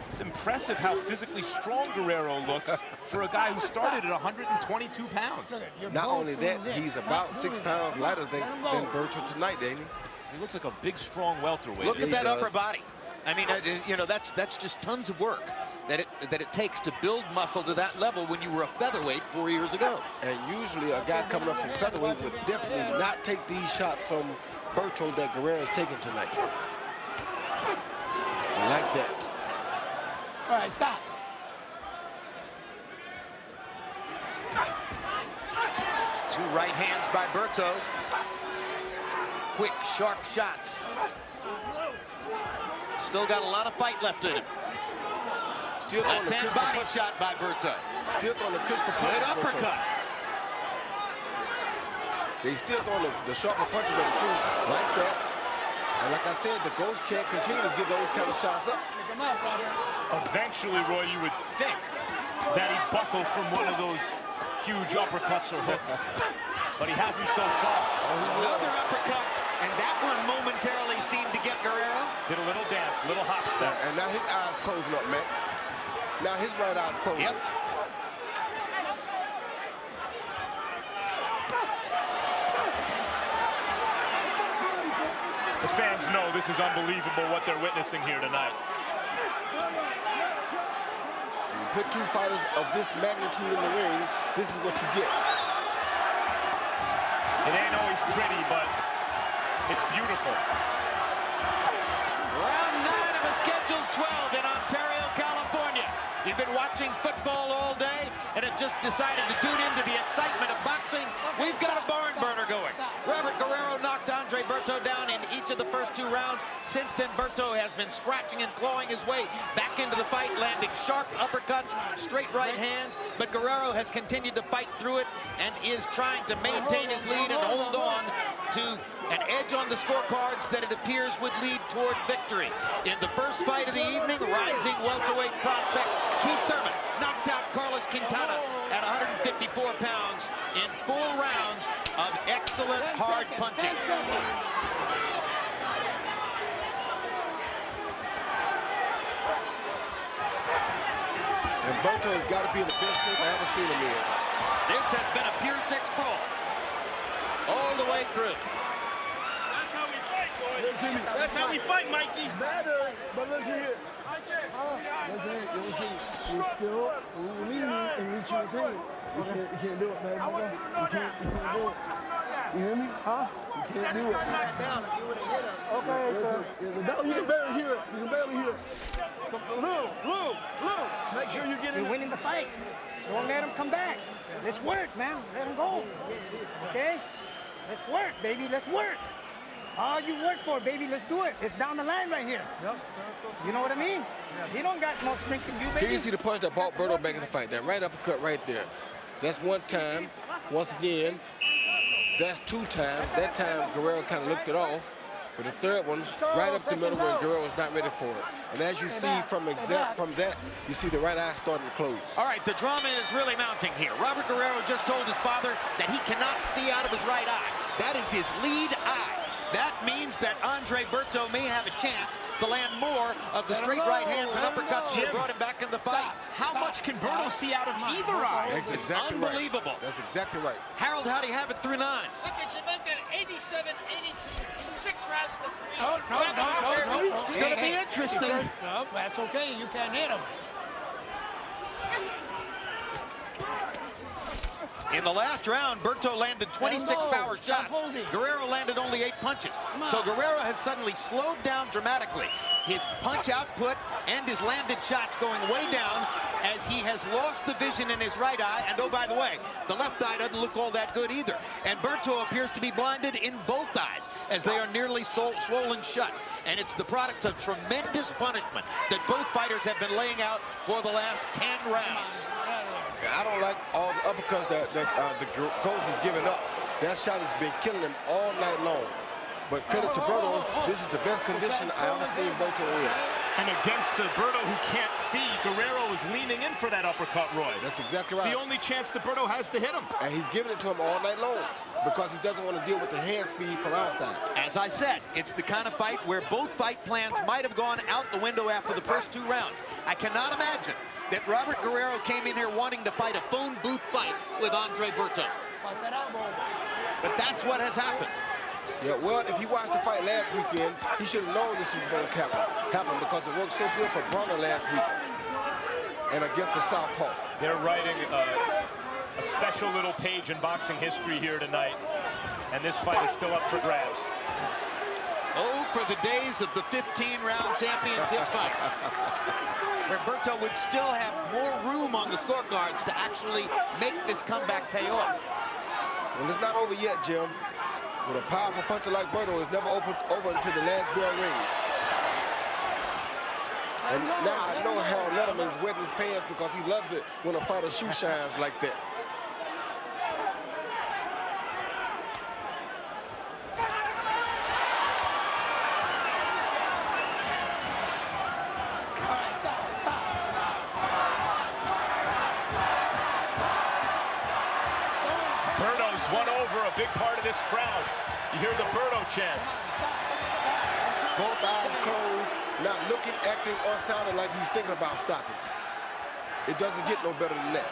[SPEAKER 3] it's impressive how physically strong Guerrero looks for a guy who started at 122 pounds.
[SPEAKER 4] Not only that, he's about 6 pounds lighter than Berto tonight, ain't he?
[SPEAKER 3] He looks like a big, strong welterweight.
[SPEAKER 5] Look at that upper body. I mean, you know, that's just tons of work that it takes to build muscle to that level when you were a featherweight 4 years ago.
[SPEAKER 4] And usually a guy coming up from featherweight would definitely not take these shots from Berto that Guerrero's taking tonight. Like that.
[SPEAKER 7] All right, stop.
[SPEAKER 5] Two right hands by Berto. Quick, sharp shots. Still got a lot of fight left in him.
[SPEAKER 4] Still on the
[SPEAKER 5] left-hand body shot by Berto.
[SPEAKER 4] Still on the crisper punch.
[SPEAKER 5] Good uppercut.
[SPEAKER 4] They still throwing the sharper punches of the two like that. And like I said, the Ghost can't continue to give those kind of shots up.
[SPEAKER 3] Eventually, Roy, you would think that he'd buckle from one of those huge uppercuts or hooks. But he hasn't so far.
[SPEAKER 5] Another uppercut, and that one momentarily seemed to get Guerrero.
[SPEAKER 3] Did a little dance, a little hop step.
[SPEAKER 4] And now his eyes closing up, Max. Now his right eye's closing.
[SPEAKER 5] Yep.
[SPEAKER 3] The fans know this is unbelievable what they're witnessing here tonight.
[SPEAKER 4] You put two fighters of this magnitude in the ring, this is what you get.
[SPEAKER 3] It ain't always pretty, but it's beautiful.
[SPEAKER 5] Round 9 of a scheduled 12 in Ontario, California. You've been watching football all day and have just decided to tune into the excitement of boxing. We've got a barn burner going. Robert Guerrero knocked Andre Berto down in each of the first 2 rounds. Since then, Berto has been scratching and clawing his way back into the fight, landing sharp uppercuts, straight right hands. But Guerrero has continued to fight through it and is trying to maintain his lead and hold on to an edge on the scorecards that it appears would lead toward victory. In the first fight of the evening, rising welterweight prospect Keith Thurman knocked out Carlos Quintana at 154 pounds in 4 rounds of excellent hard punching.
[SPEAKER 4] And Berto has got to be in the best shape I ever seen him in.
[SPEAKER 5] This has been a pure 6 brawl all the way through.
[SPEAKER 6] That's how we fight, Mikey. Better, but listen here. Listen. You're still leading and reaching his hand. You can't do it, man. I want you to know that. I want you to know that. You hear me? Huh? You can't do it. Okay, sir. You can barely hear it. You can barely hear it. So, Lou, make sure you get in.
[SPEAKER 2] You're winning the fight. Don't let him come back. Let's work, man. Let him go. Okay? Let's work, baby. Let's work. All you work for, baby, let's do it. It's down the line right here. Yep. You know what I mean? He don't got more strength than you, baby.
[SPEAKER 4] Here you see the punch that brought Berto back in the fight. That right uppercut right there. That's 1 time. Once again, that's 2 times. That time, Guerrero kind of looked it off. But the third one, right up the middle where Guerrero was not ready for it. And as you see from that, you see the right eye starting to close.
[SPEAKER 5] All right, the drama is really mounting here. Robert Guerrero just told his father that he cannot see out of his right eye. That is his lead eye. That means that Andre Berto may have a chance to land more of the straight right hands and uppercuts that brought him back in the fight.
[SPEAKER 3] How much can Berto see out of either eye?
[SPEAKER 4] That's exactly
[SPEAKER 5] Unbelievable.
[SPEAKER 4] Right. That's exactly right.
[SPEAKER 5] Harold, how do you have it through 9?
[SPEAKER 8] Look at you, they've got 87, 82, 6 rounds to 3.
[SPEAKER 2] No.
[SPEAKER 8] It's going to be interesting.
[SPEAKER 2] No, that's okay. You can't hit him.
[SPEAKER 5] In the last round, Berto landed 26 power shots. Guerrero landed only 8 punches. So Guerrero has suddenly slowed down dramatically. His punch output and his landed shots going way down as he has lost the vision in his right eye. And oh, by the way, the left eye doesn't look all that good either. And Berto appears to be blinded in both eyes as they are nearly swollen shut. And it's the product of tremendous punishment that both fighters have been laying out for the last 10 rounds.
[SPEAKER 4] I don't like all the uppercuts that the coach is giving up. That shot has been killing him all night long. But credit to Berto, this is the best condition I ever seen Berto in.
[SPEAKER 3] And against the Berto who can't see, Guerrero is leaning in for that uppercut, Roy.
[SPEAKER 4] That's exactly right.
[SPEAKER 3] It's the only chance that Berto has to hit him.
[SPEAKER 4] And he's giving it to him all night long because he doesn't want to deal with the hand speed from outside.
[SPEAKER 5] As I said, it's the kind of fight where both fight plans might have gone out the window after the first 2 rounds. I cannot imagine that Robert Guerrero came in here wanting to fight a phone booth fight with Andre Berto. But that's what has happened.
[SPEAKER 4] Yeah, well, if he watched the fight last weekend, he should have known this was going to happen because it worked so good for Bronner last week and against the southpaw.
[SPEAKER 3] They're writing a special little page in boxing history here tonight, and this fight is still up for grabs.
[SPEAKER 5] Oh, for the days of the 15-round championship fight, where Berto would still have more room on the scorecards to actually make this comeback pay off.
[SPEAKER 4] Well, it's not over yet, Jim. With a powerful puncher like Berto, it's never over until the last bell rings. And now I know Harold Letterman's wetting his pants because he loves it when a fighter's shoe shines like that.
[SPEAKER 3] Berto's won over a big part of this crowd. You hear the Berto chants.
[SPEAKER 4] Both eyes closed, not looking, acting, or sounding like he's thinking about stopping. It doesn't get no better than that.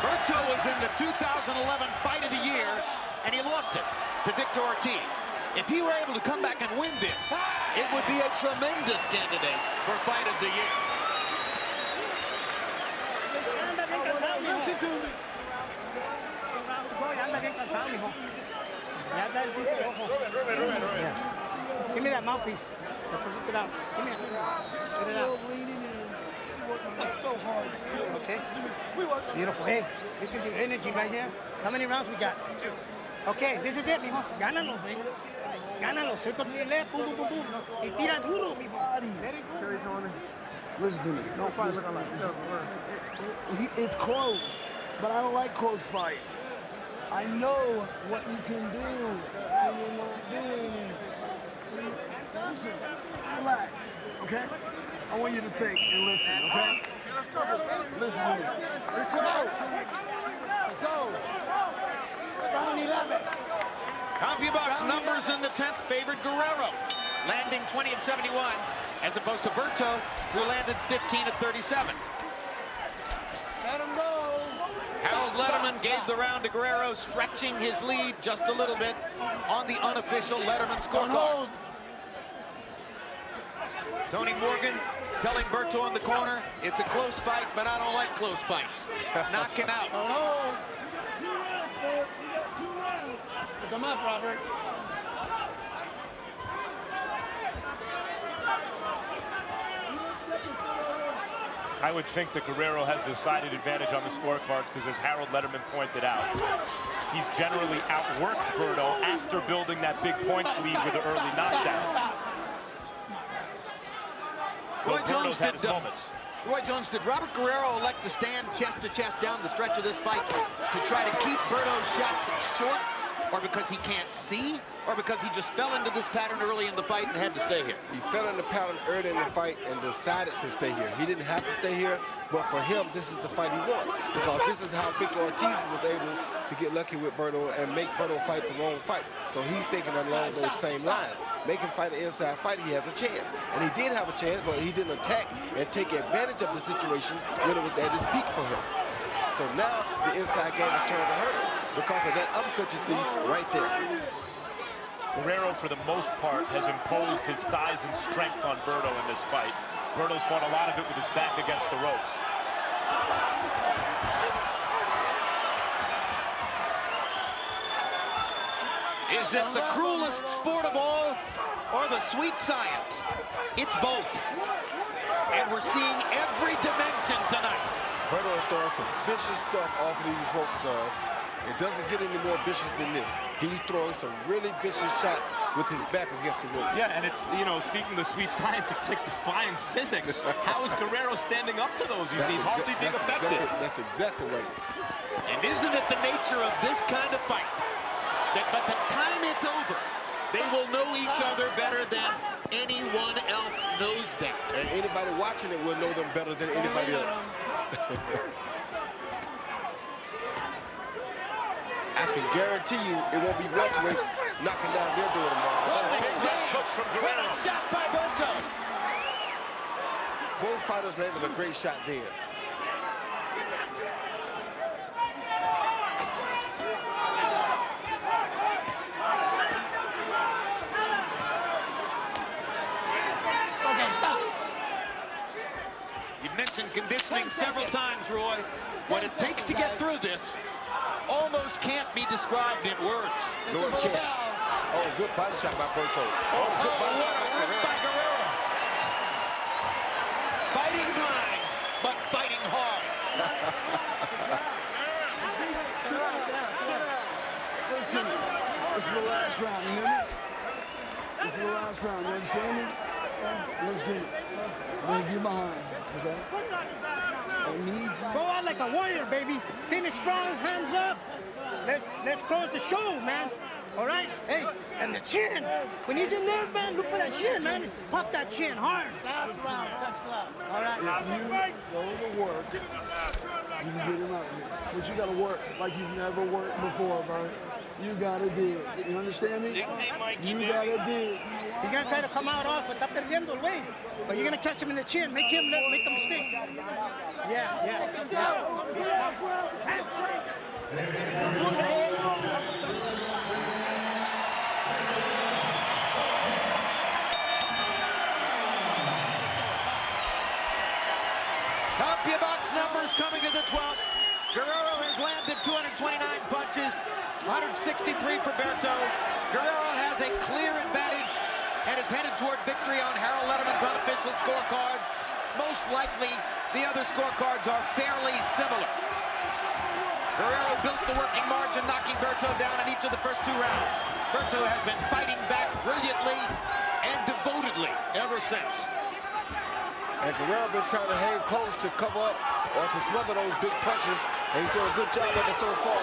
[SPEAKER 5] Berto was in the 2011 Fight of the Year, and he lost it to Victor Ortiz. If he were able to come back and win this, it would be a tremendous candidate for Fight of the Year.
[SPEAKER 2] Give me that mouthpiece. Put it out. Give me that. Put it out. So hard. Okay. Beautiful. Hey, this is your energy right here. How many rounds we got? Okay, this is it, mijo. Gánalos, eh. Gánalos. Circle to your left. Boom, boom, boom, boom. Y tira duro, mijo. Very good.
[SPEAKER 6] Listen to me. No, listen. It's close, but I don't like close fights. I know what you can do when you're not doing it. Listen, relax, okay? I want you to think and listen, okay? Listen to me. Let's go. Let's go. Round 11.
[SPEAKER 5] CompuBox numbers in the 10th favored Guerrero, landing 20 of 71, as opposed to Berto, who landed 15 of 37.
[SPEAKER 2] Let him go.
[SPEAKER 5] Harold Letterman gave the round to Guerrero, stretching his lead just a little bit on the unofficial Letterman scorecard. Tony Morgan telling Berto in the corner, it's a close fight, but I don't like close fights. Knock him out.
[SPEAKER 2] Pick him up, Robert.
[SPEAKER 3] I would think that Guerrero has the decided advantage on the scorecards because, as Harold Letterman pointed out, he's generally outworked Berto after building that big points lead with the early knockdowns.
[SPEAKER 5] Roy Jones, did Robert Guerrero elect to stand chest to chest down the stretch of this fight to try to keep Berto's shots short or because he can't see, or because he just fell into this pattern early in the fight and had to stay here?
[SPEAKER 4] He fell in the pattern early in the fight and decided to stay here. He didn't have to stay here, but for him, this is the fight he wants, because this is how Victor Ortiz was able to get lucky with Berto and make Berto fight the wrong fight. So he's thinking along those same lines. Make him fight an inside fight, he has a chance. And he did have a chance, but he didn't attack and take advantage of the situation when it was at its peak for him. So now the inside game has turned to hurt him because of that uppercut you see right there.
[SPEAKER 3] Guerrero, for the most part, has imposed his size and strength on Berto in this fight. Berto's fought a lot of it with his back against the ropes.
[SPEAKER 5] Is it the cruelest sport of all, or the sweet science? It's both. And we're seeing every dimension tonight.
[SPEAKER 4] Berto is throwing some vicious stuff off of these ropes, son. It doesn't get any more vicious than this. He's throwing some really vicious shots with his back against the ropes.
[SPEAKER 3] Yeah, and it's, you know, speaking of sweet science, it's like defying physics. How is Guerrero standing up to those? He's hardly being effective.
[SPEAKER 4] That's exactly right.
[SPEAKER 5] And isn't it the nature of this kind of fight that by the time it's over, they will know each other better than anyone else knows them?
[SPEAKER 4] And anybody watching it will know them better than anybody else. I can guarantee you it won't be welterweights knocking down their door tomorrow.
[SPEAKER 5] What a shot by Berto!
[SPEAKER 4] Both fighters landed a great shot there.
[SPEAKER 2] Okay, stop.
[SPEAKER 5] You've mentioned conditioning several times, Roy. What it takes to get through this almost can't be described in words.
[SPEAKER 4] No, it can't. Oh, good body shot by Berto. Oh, good body shot by Guerrero.
[SPEAKER 5] Fighting blind, but fighting hard.
[SPEAKER 6] Listen, this is the last round, you hear me? This is the last round, you understand me? Let's do it. Leave you behind, okay?
[SPEAKER 2] Go out like a warrior, baby. Finish strong, hands up. Let's close the show, man. All right? Hey, and the chin. When he's in there, man, look for that chin, man. Pop that chin hard. That's loud. That's loud. All right?
[SPEAKER 6] If you go to work, you can get him out here. But you got to work like you've never worked before, Bert. You got to do it. You understand me? You got to do it.
[SPEAKER 2] He's going to try to come out off, but está perdiendo el way. But you're going to catch him in the chin. Make him mistake. Yeah.
[SPEAKER 5] Count your box numbers coming to the 12th. Guerrero has landed 229 punches, 163 for Berto. Guerrero has a clear advantage and is headed toward victory on Harold Letterman's unofficial scorecard. Most likely, the other scorecards are fairly similar. Guerrero built the working margin, knocking Berto down in each of the first 2 rounds. Berto has been fighting back brilliantly and devotedly ever since.
[SPEAKER 4] And Guerrero been trying to hang close to cover up or to smother those big punches, and he's doing a good job of it so far.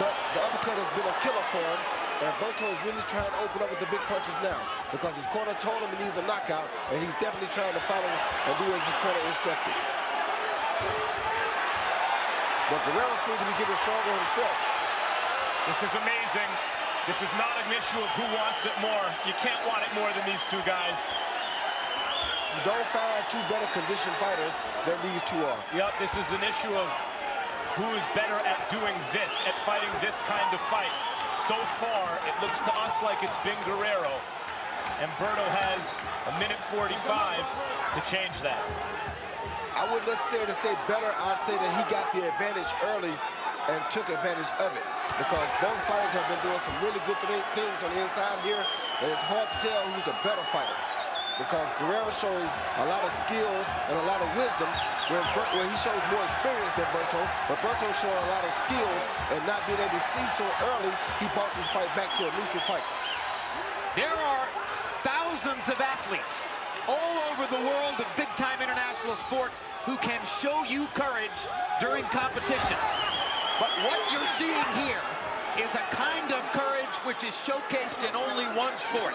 [SPEAKER 4] But the uppercut has been a killer for him, and Berto is really trying to open up with the big punches now because his corner told him he needs a knockout, and he's definitely trying to follow and do as his corner instructed. But Guerrero seems to be getting stronger himself.
[SPEAKER 3] This is amazing. This is not an issue of who wants it more. You can't want it more than these two guys.
[SPEAKER 4] You don't find 2 better conditioned fighters than these 2 are.
[SPEAKER 3] Yep, this is an issue of who is better at doing this, at fighting this kind of fight. So far, it looks to us like it's been Guerrero. And Berto has a minute 45 to change that.
[SPEAKER 4] I wouldn't necessarily say better. I'd say that he got the advantage early and took advantage of it because both fighters have been doing some really good things on the inside here, and it's hard to tell who's the better fighter because Guerrero shows a lot of skills and a lot of wisdom where he shows more experience than Berto, but Berto showing a lot of skills and not being able to see so early, he brought this fight back to a neutral fight.
[SPEAKER 5] There are thousands of athletes all over the world of big-time international sport who can show you courage during competition. But what you're seeing here is a kind of courage which is showcased in only one sport.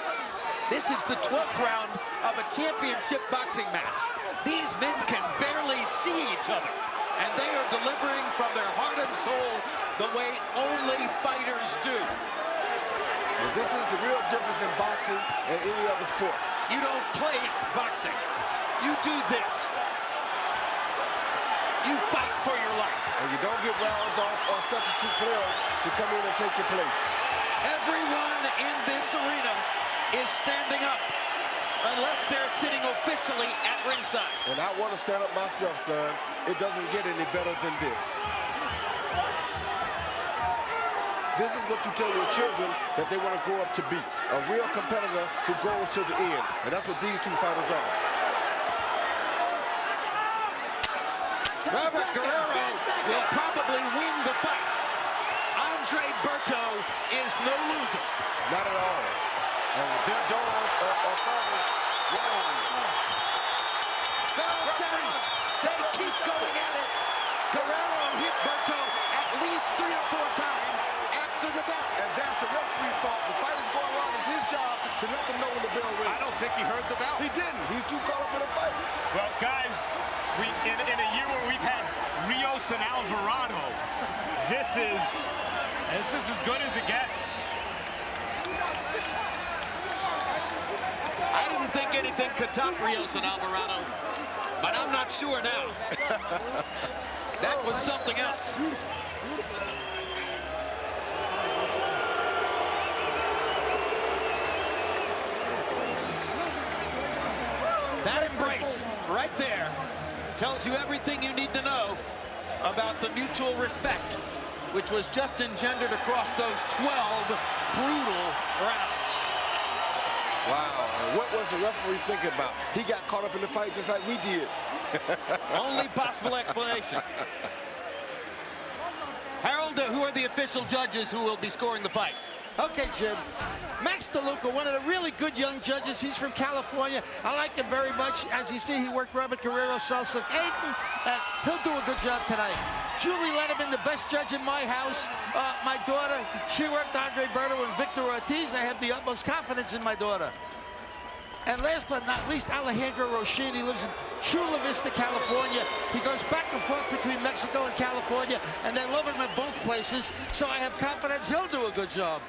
[SPEAKER 5] This is the 12th round of a championship boxing match. These men can barely see each other, and they are delivering from their heart and soul the way only fighters do.
[SPEAKER 4] And this is the real difference in boxing and any other sport.
[SPEAKER 5] You don't play boxing. You do this. You fight for your life.
[SPEAKER 4] And you don't get rounds off or substitute players to come in and take your place.
[SPEAKER 5] Everyone in this arena is standing up unless they're sitting officially at ringside.
[SPEAKER 4] And I want to stand up myself, son. It doesn't get any better than this. This is what you tell your children that they want to grow up to be. A real competitor who goes to the end. And that's what these two fighters are.
[SPEAKER 5] Robert Guerrero will probably win the fight. Andre Berto is no loser.
[SPEAKER 4] Not at all. And their doors are falling.
[SPEAKER 5] Bell sound. They keep going at it. Guerrero hit Berto at least 3 or 4 times after the bell.
[SPEAKER 4] And that's the referee's fault. The fight is going on. It's his job to let them know when the bell rings.
[SPEAKER 3] I don't think he heard the bell.
[SPEAKER 4] He didn't. He's too caught up in a fight.
[SPEAKER 3] Well, guys, in a year where we've had Rios and Alvarado, this is as good as it gets.
[SPEAKER 5] I didn't think anything could top Rios and Alvarado, but I'm not sure now. That was something else. That embrace right there tells you everything you need to know about the mutual respect, which was just engendered across those 12 brutal rounds.
[SPEAKER 4] Wow, and what was the referee thinking about? He got caught up in the fight just like we did.
[SPEAKER 5] Only possible explanation. Harold, who are the official judges who will be scoring the fight?
[SPEAKER 8] Okay, Jim. Max DeLuca, one of the really good young judges. He's from California. I like him very much. As you see, he worked Robert Guerrero, Salsa Caden, and he'll do a good job tonight. Julie Letterman, the best judge in my house. My daughter, she worked Andre Berto and Victor Ortiz. I have the utmost confidence in my daughter. And last but not least, Alejandro Rochini lives in Chula Vista, California. He goes back and forth between Mexico and California, and they love him at both places. So I have confidence he'll do a good job.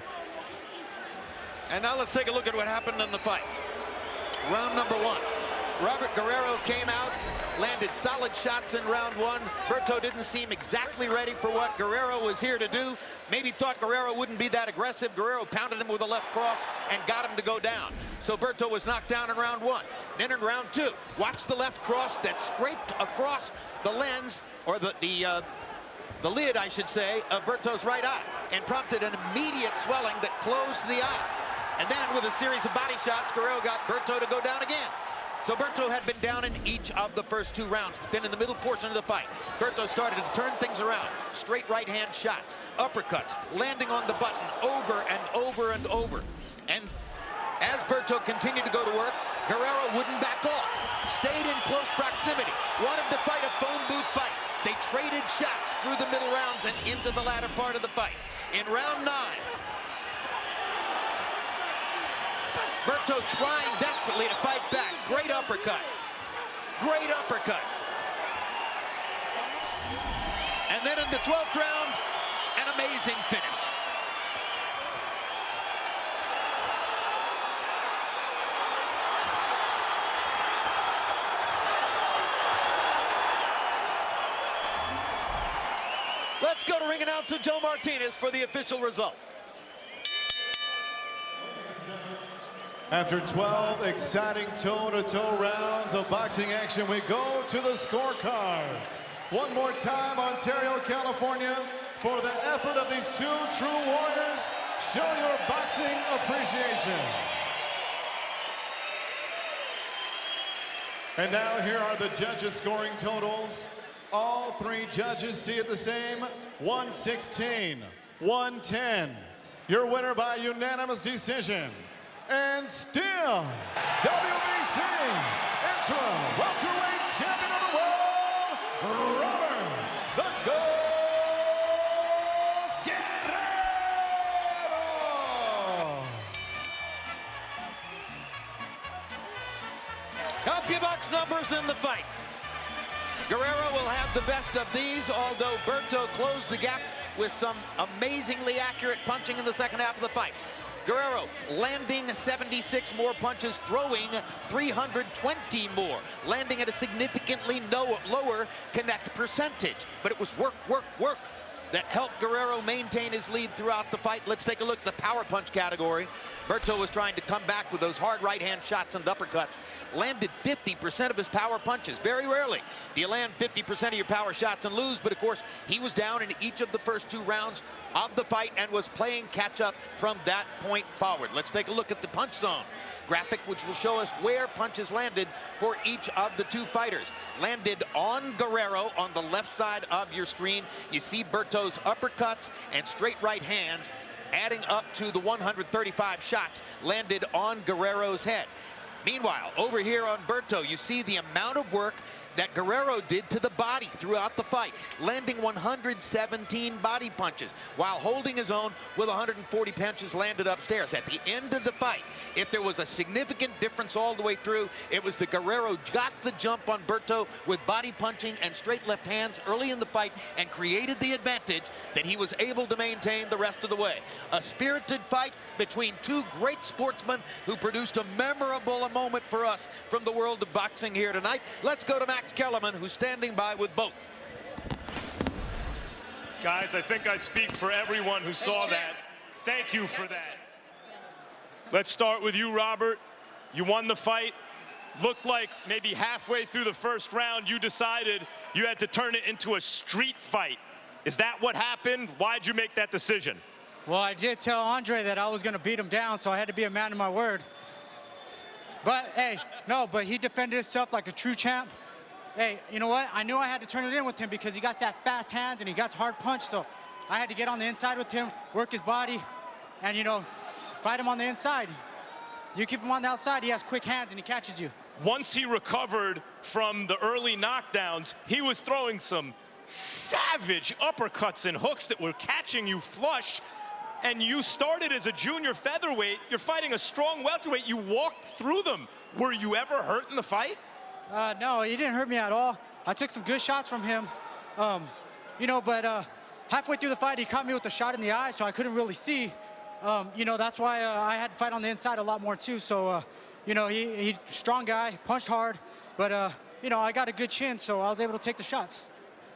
[SPEAKER 5] And now let's take a look at what happened in the fight. Round number 1. Robert Guerrero came out, landed solid shots in round 1. Berto didn't seem exactly ready for what Guerrero was here to do. Maybe thought Guerrero wouldn't be that aggressive. Guerrero pounded him with a left cross and got him to go down. So Berto was knocked down in round 1. Then in round 2, watch the left cross that scraped across the lens, or the lid, I should say, of Berto's right eye, and prompted an immediate swelling that closed the eye. And then with a series of body shots, Guerrero got Berto to go down again. So Berto had been down in each of the first 2 rounds. Then in the middle portion of the fight, Berto started to turn things around. Straight right-hand shots, uppercuts, landing on the button over and over and over. And as Berto continued to go to work, Guerrero wouldn't back off. Stayed in close proximity. Wanted to fight a phone booth fight. They traded shots through the middle rounds and into the latter part of the fight. In round 9, Berto trying desperately to fight back. Great uppercut. Great uppercut. And then in the 12th round, an amazing finish. Let's go to ring announcer Joe Martinez for the official result.
[SPEAKER 1] After 12 exciting toe-to-toe rounds of boxing action, we go to the scorecards. One more time, Ontario, California, for the effort of these 2 true warriors. Show your boxing appreciation. And now here are the judges' scoring totals. All 3 judges see it the same, 116, 110. Your winner by unanimous decision. And still, WBC interim welterweight champion of the world, Robert "The Ghost" Guerrero!
[SPEAKER 5] Help you Bucks numbers in the fight. Guerrero will have the best of these, although Berto closed the gap with some amazingly accurate punching in the second half of the fight. Guerrero landing 76 more punches, throwing 320 more, landing at a significantly lower connect percentage. But it was work, work, work that helped Guerrero maintain his lead throughout the fight. Let's take a look at the power punch category. Berto was trying to come back with those hard right-hand shots and uppercuts. Landed 50% of his power punches. Very rarely do you land 50% of your power shots and lose, but of course, he was down in each of the first 2 rounds of the fight and was playing catch-up from that point forward. Let's take a look at the punch zone graphic, which will show us where punches landed for each of the 2 fighters. Landed on Guerrero on the left side of your screen. You see Berto's uppercuts and straight right hands adding up to the 135 shots landed on Guerrero's head. Meanwhile, over here on Berto, you see the amount of work that Guerrero did to the body throughout the fight, landing 117 body punches while holding his own with 140 punches landed upstairs. At the end of the fight, if there was a significant difference all the way through, it was that Guerrero got the jump on Berto with body punching and straight left hands early in the fight and created the advantage that he was able to maintain the rest of the way. A spirited fight between 2 great sportsmen who produced a memorable moment for us from the world of boxing here tonight. Let's go to Max Kellerman, who's standing by with both.
[SPEAKER 3] Guys, I think I speak for everyone who saw that. Thank you for that. Let's start with you, Robert. You won the fight. Looked like maybe halfway through the first round, you decided you had to turn it into a street fight. Is that what happened? Why'd you make that decision?
[SPEAKER 10] Well, I did tell Andre that I was going to beat him down, so I had to be a man of my word. But, hey, no, but he defended himself like a true champ. Hey, you know what? I knew I had to turn it in with him because he got that fast hands and he got hard punch, so I had to get on the inside with him, work his body, and, you know, fight him on the inside. You keep him on the outside, he has quick hands and he catches you.
[SPEAKER 3] Once he recovered from the early knockdowns, he was throwing some savage uppercuts and hooks that were catching you flush. And you started as a junior featherweight. You're fighting a strong welterweight. You walked through them. Were you ever hurt in the fight?
[SPEAKER 10] No, he didn't hurt me at all. I took some good shots from him. You know, but halfway through the fight, he caught me with a shot in the eye, so I couldn't really see. You know, that's why I had to fight on the inside a lot more too. So, you know, he strong guy, punched hard, but you know, I got a good chin, so I was able to take the shots.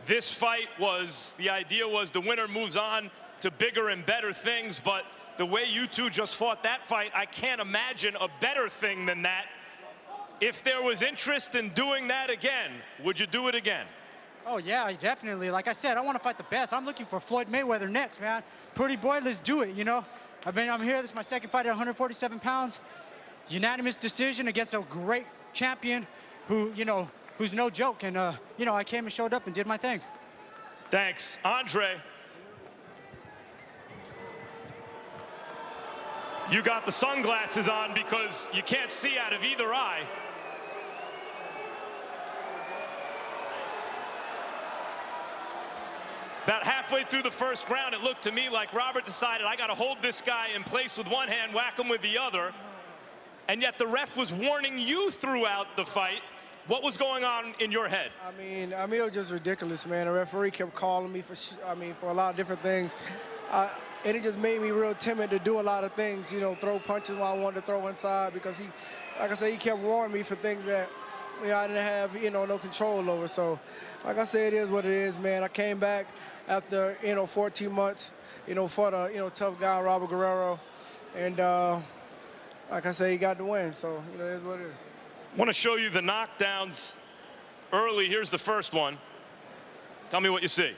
[SPEAKER 3] This fight was, the idea was the winner moves on to bigger and better things, but the way you two just fought that fight, I can't imagine a better thing than that. If there was interest in doing that again, would you do it again?
[SPEAKER 10] Oh yeah, definitely. Like I said, I want to fight the best. I'm looking for Floyd Mayweather next, man. Pretty boy, let's do it, you know? I'm here, this is my second fight at 147 pounds. Unanimous decision against a great champion who, you know, who's no joke. And, you know, I came and showed up and did my thing.
[SPEAKER 3] Thanks. Andre. You got the sunglasses on because you can't see out of either eye. About halfway through the first round, it looked to me like Robert decided, I got to hold this guy in place with one hand, whack him with the other. And yet the ref was warning you throughout the fight. What was going on in your head?
[SPEAKER 6] I mean, it was just ridiculous, man. The referee kept calling me for a lot of different things. And it just made me real timid to do a lot of things, you know, throw punches when I wanted to throw inside because he, like I said, he kept warning me for things that, you know, I didn't have, you know, no control over. So, like I said, it is what it is, man. I came back after, you know, 14 months, you know, fought a, you know, tough guy, Robert Guerrero. And, like I said, he got the win. So, you know, it is what it is.
[SPEAKER 3] I want to show you the knockdowns early. Here's the first one. Tell me what you see.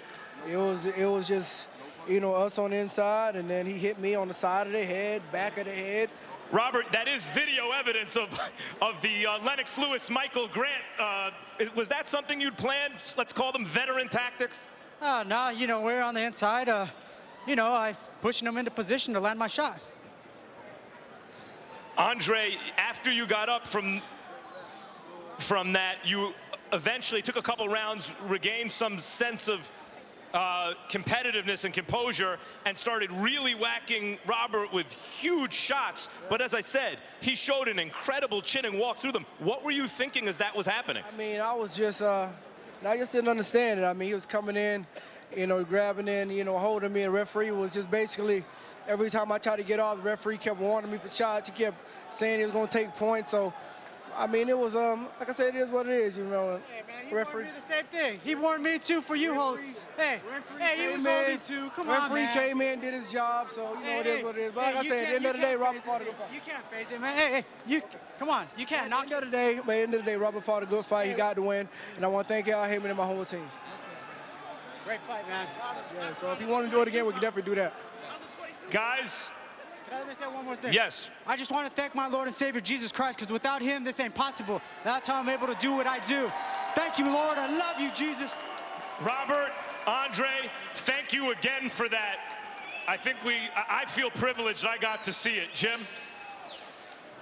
[SPEAKER 6] It was just, you know, us on the inside, and then he hit me on the side of the head, back of the head.
[SPEAKER 3] Robert, that is video evidence of the Lennox Lewis, Michael Grant. Was that something you'd planned? Let's call them veteran tactics?
[SPEAKER 10] No, you know, we're on the inside. You know, I pushing him into position to land my shot.
[SPEAKER 3] Andre, after you got up from that, you eventually took a couple rounds, regained some sense of competitiveness and composure and started really whacking Robert with huge shots. But as I said, he showed an incredible chin and walked through them. What were you thinking as that was happening?
[SPEAKER 6] I mean, I was just, I just didn't understand it. I mean, he was coming in, you know, grabbing in, you know, holding me. And referee was just basically, every time I tried to get off, the referee kept warning me for shots. He kept saying he was going to take points. So, I mean, it was, like I said, it is what it is, you know.
[SPEAKER 10] Hey, man, he warned me the same thing. He warned me, too, for you, Holt. Hey, he was holding me, too. Come on, man.
[SPEAKER 6] Referee came in, did his job, so, you know, it is what it is. But like I said, at the end of the day, Robert fought a good fight.
[SPEAKER 10] You can't face it, man. Hey, come on. You can't knock it.
[SPEAKER 6] At the end of the day, Robert fought a good fight. He got the win. And I want to thank Al Heyman and my whole team.
[SPEAKER 10] Great fight, man.
[SPEAKER 6] Yeah, so if you want to do it again, we can definitely do that.
[SPEAKER 3] Guys.
[SPEAKER 10] Can I let me say one more thing?
[SPEAKER 3] Yes.
[SPEAKER 10] I just want to thank my Lord and Savior, Jesus Christ, because without him, this ain't possible. That's how I'm able to do what I do. Thank you, Lord. I love you, Jesus.
[SPEAKER 3] Robert, Andre, thank you again for that. I feel privileged I got to see it. Jim?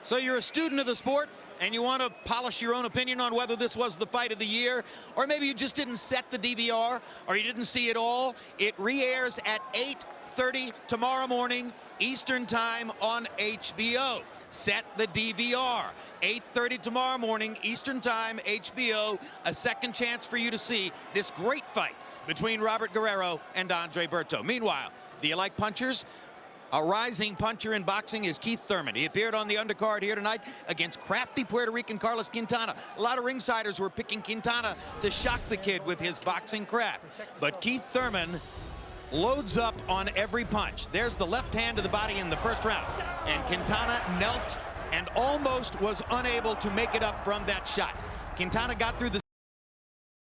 [SPEAKER 5] So you're a student of the sport, and you want to polish your own opinion on whether this was the fight of the year, or maybe you just didn't set the DVR, or you didn't see it all. It re-airs at 8:30 tomorrow morning, Eastern Time on HBO. Set the DVR. 8:30 tomorrow morning, Eastern Time, HBO. A second chance for you to see this great fight between Robert Guerrero and Andre Berto. Meanwhile, do you like punchers? A rising puncher in boxing is Keith Thurman. He appeared on the undercard here tonight against crafty Puerto Rican Carlos Quintana. A lot of ringsiders were picking Quintana to shock the kid with his boxing craft. But Keith Thurman loads up on every punch. There's the left hand to the body in the first round. And Quintana knelt and almost was unable to make it up from that shot. Quintana got through the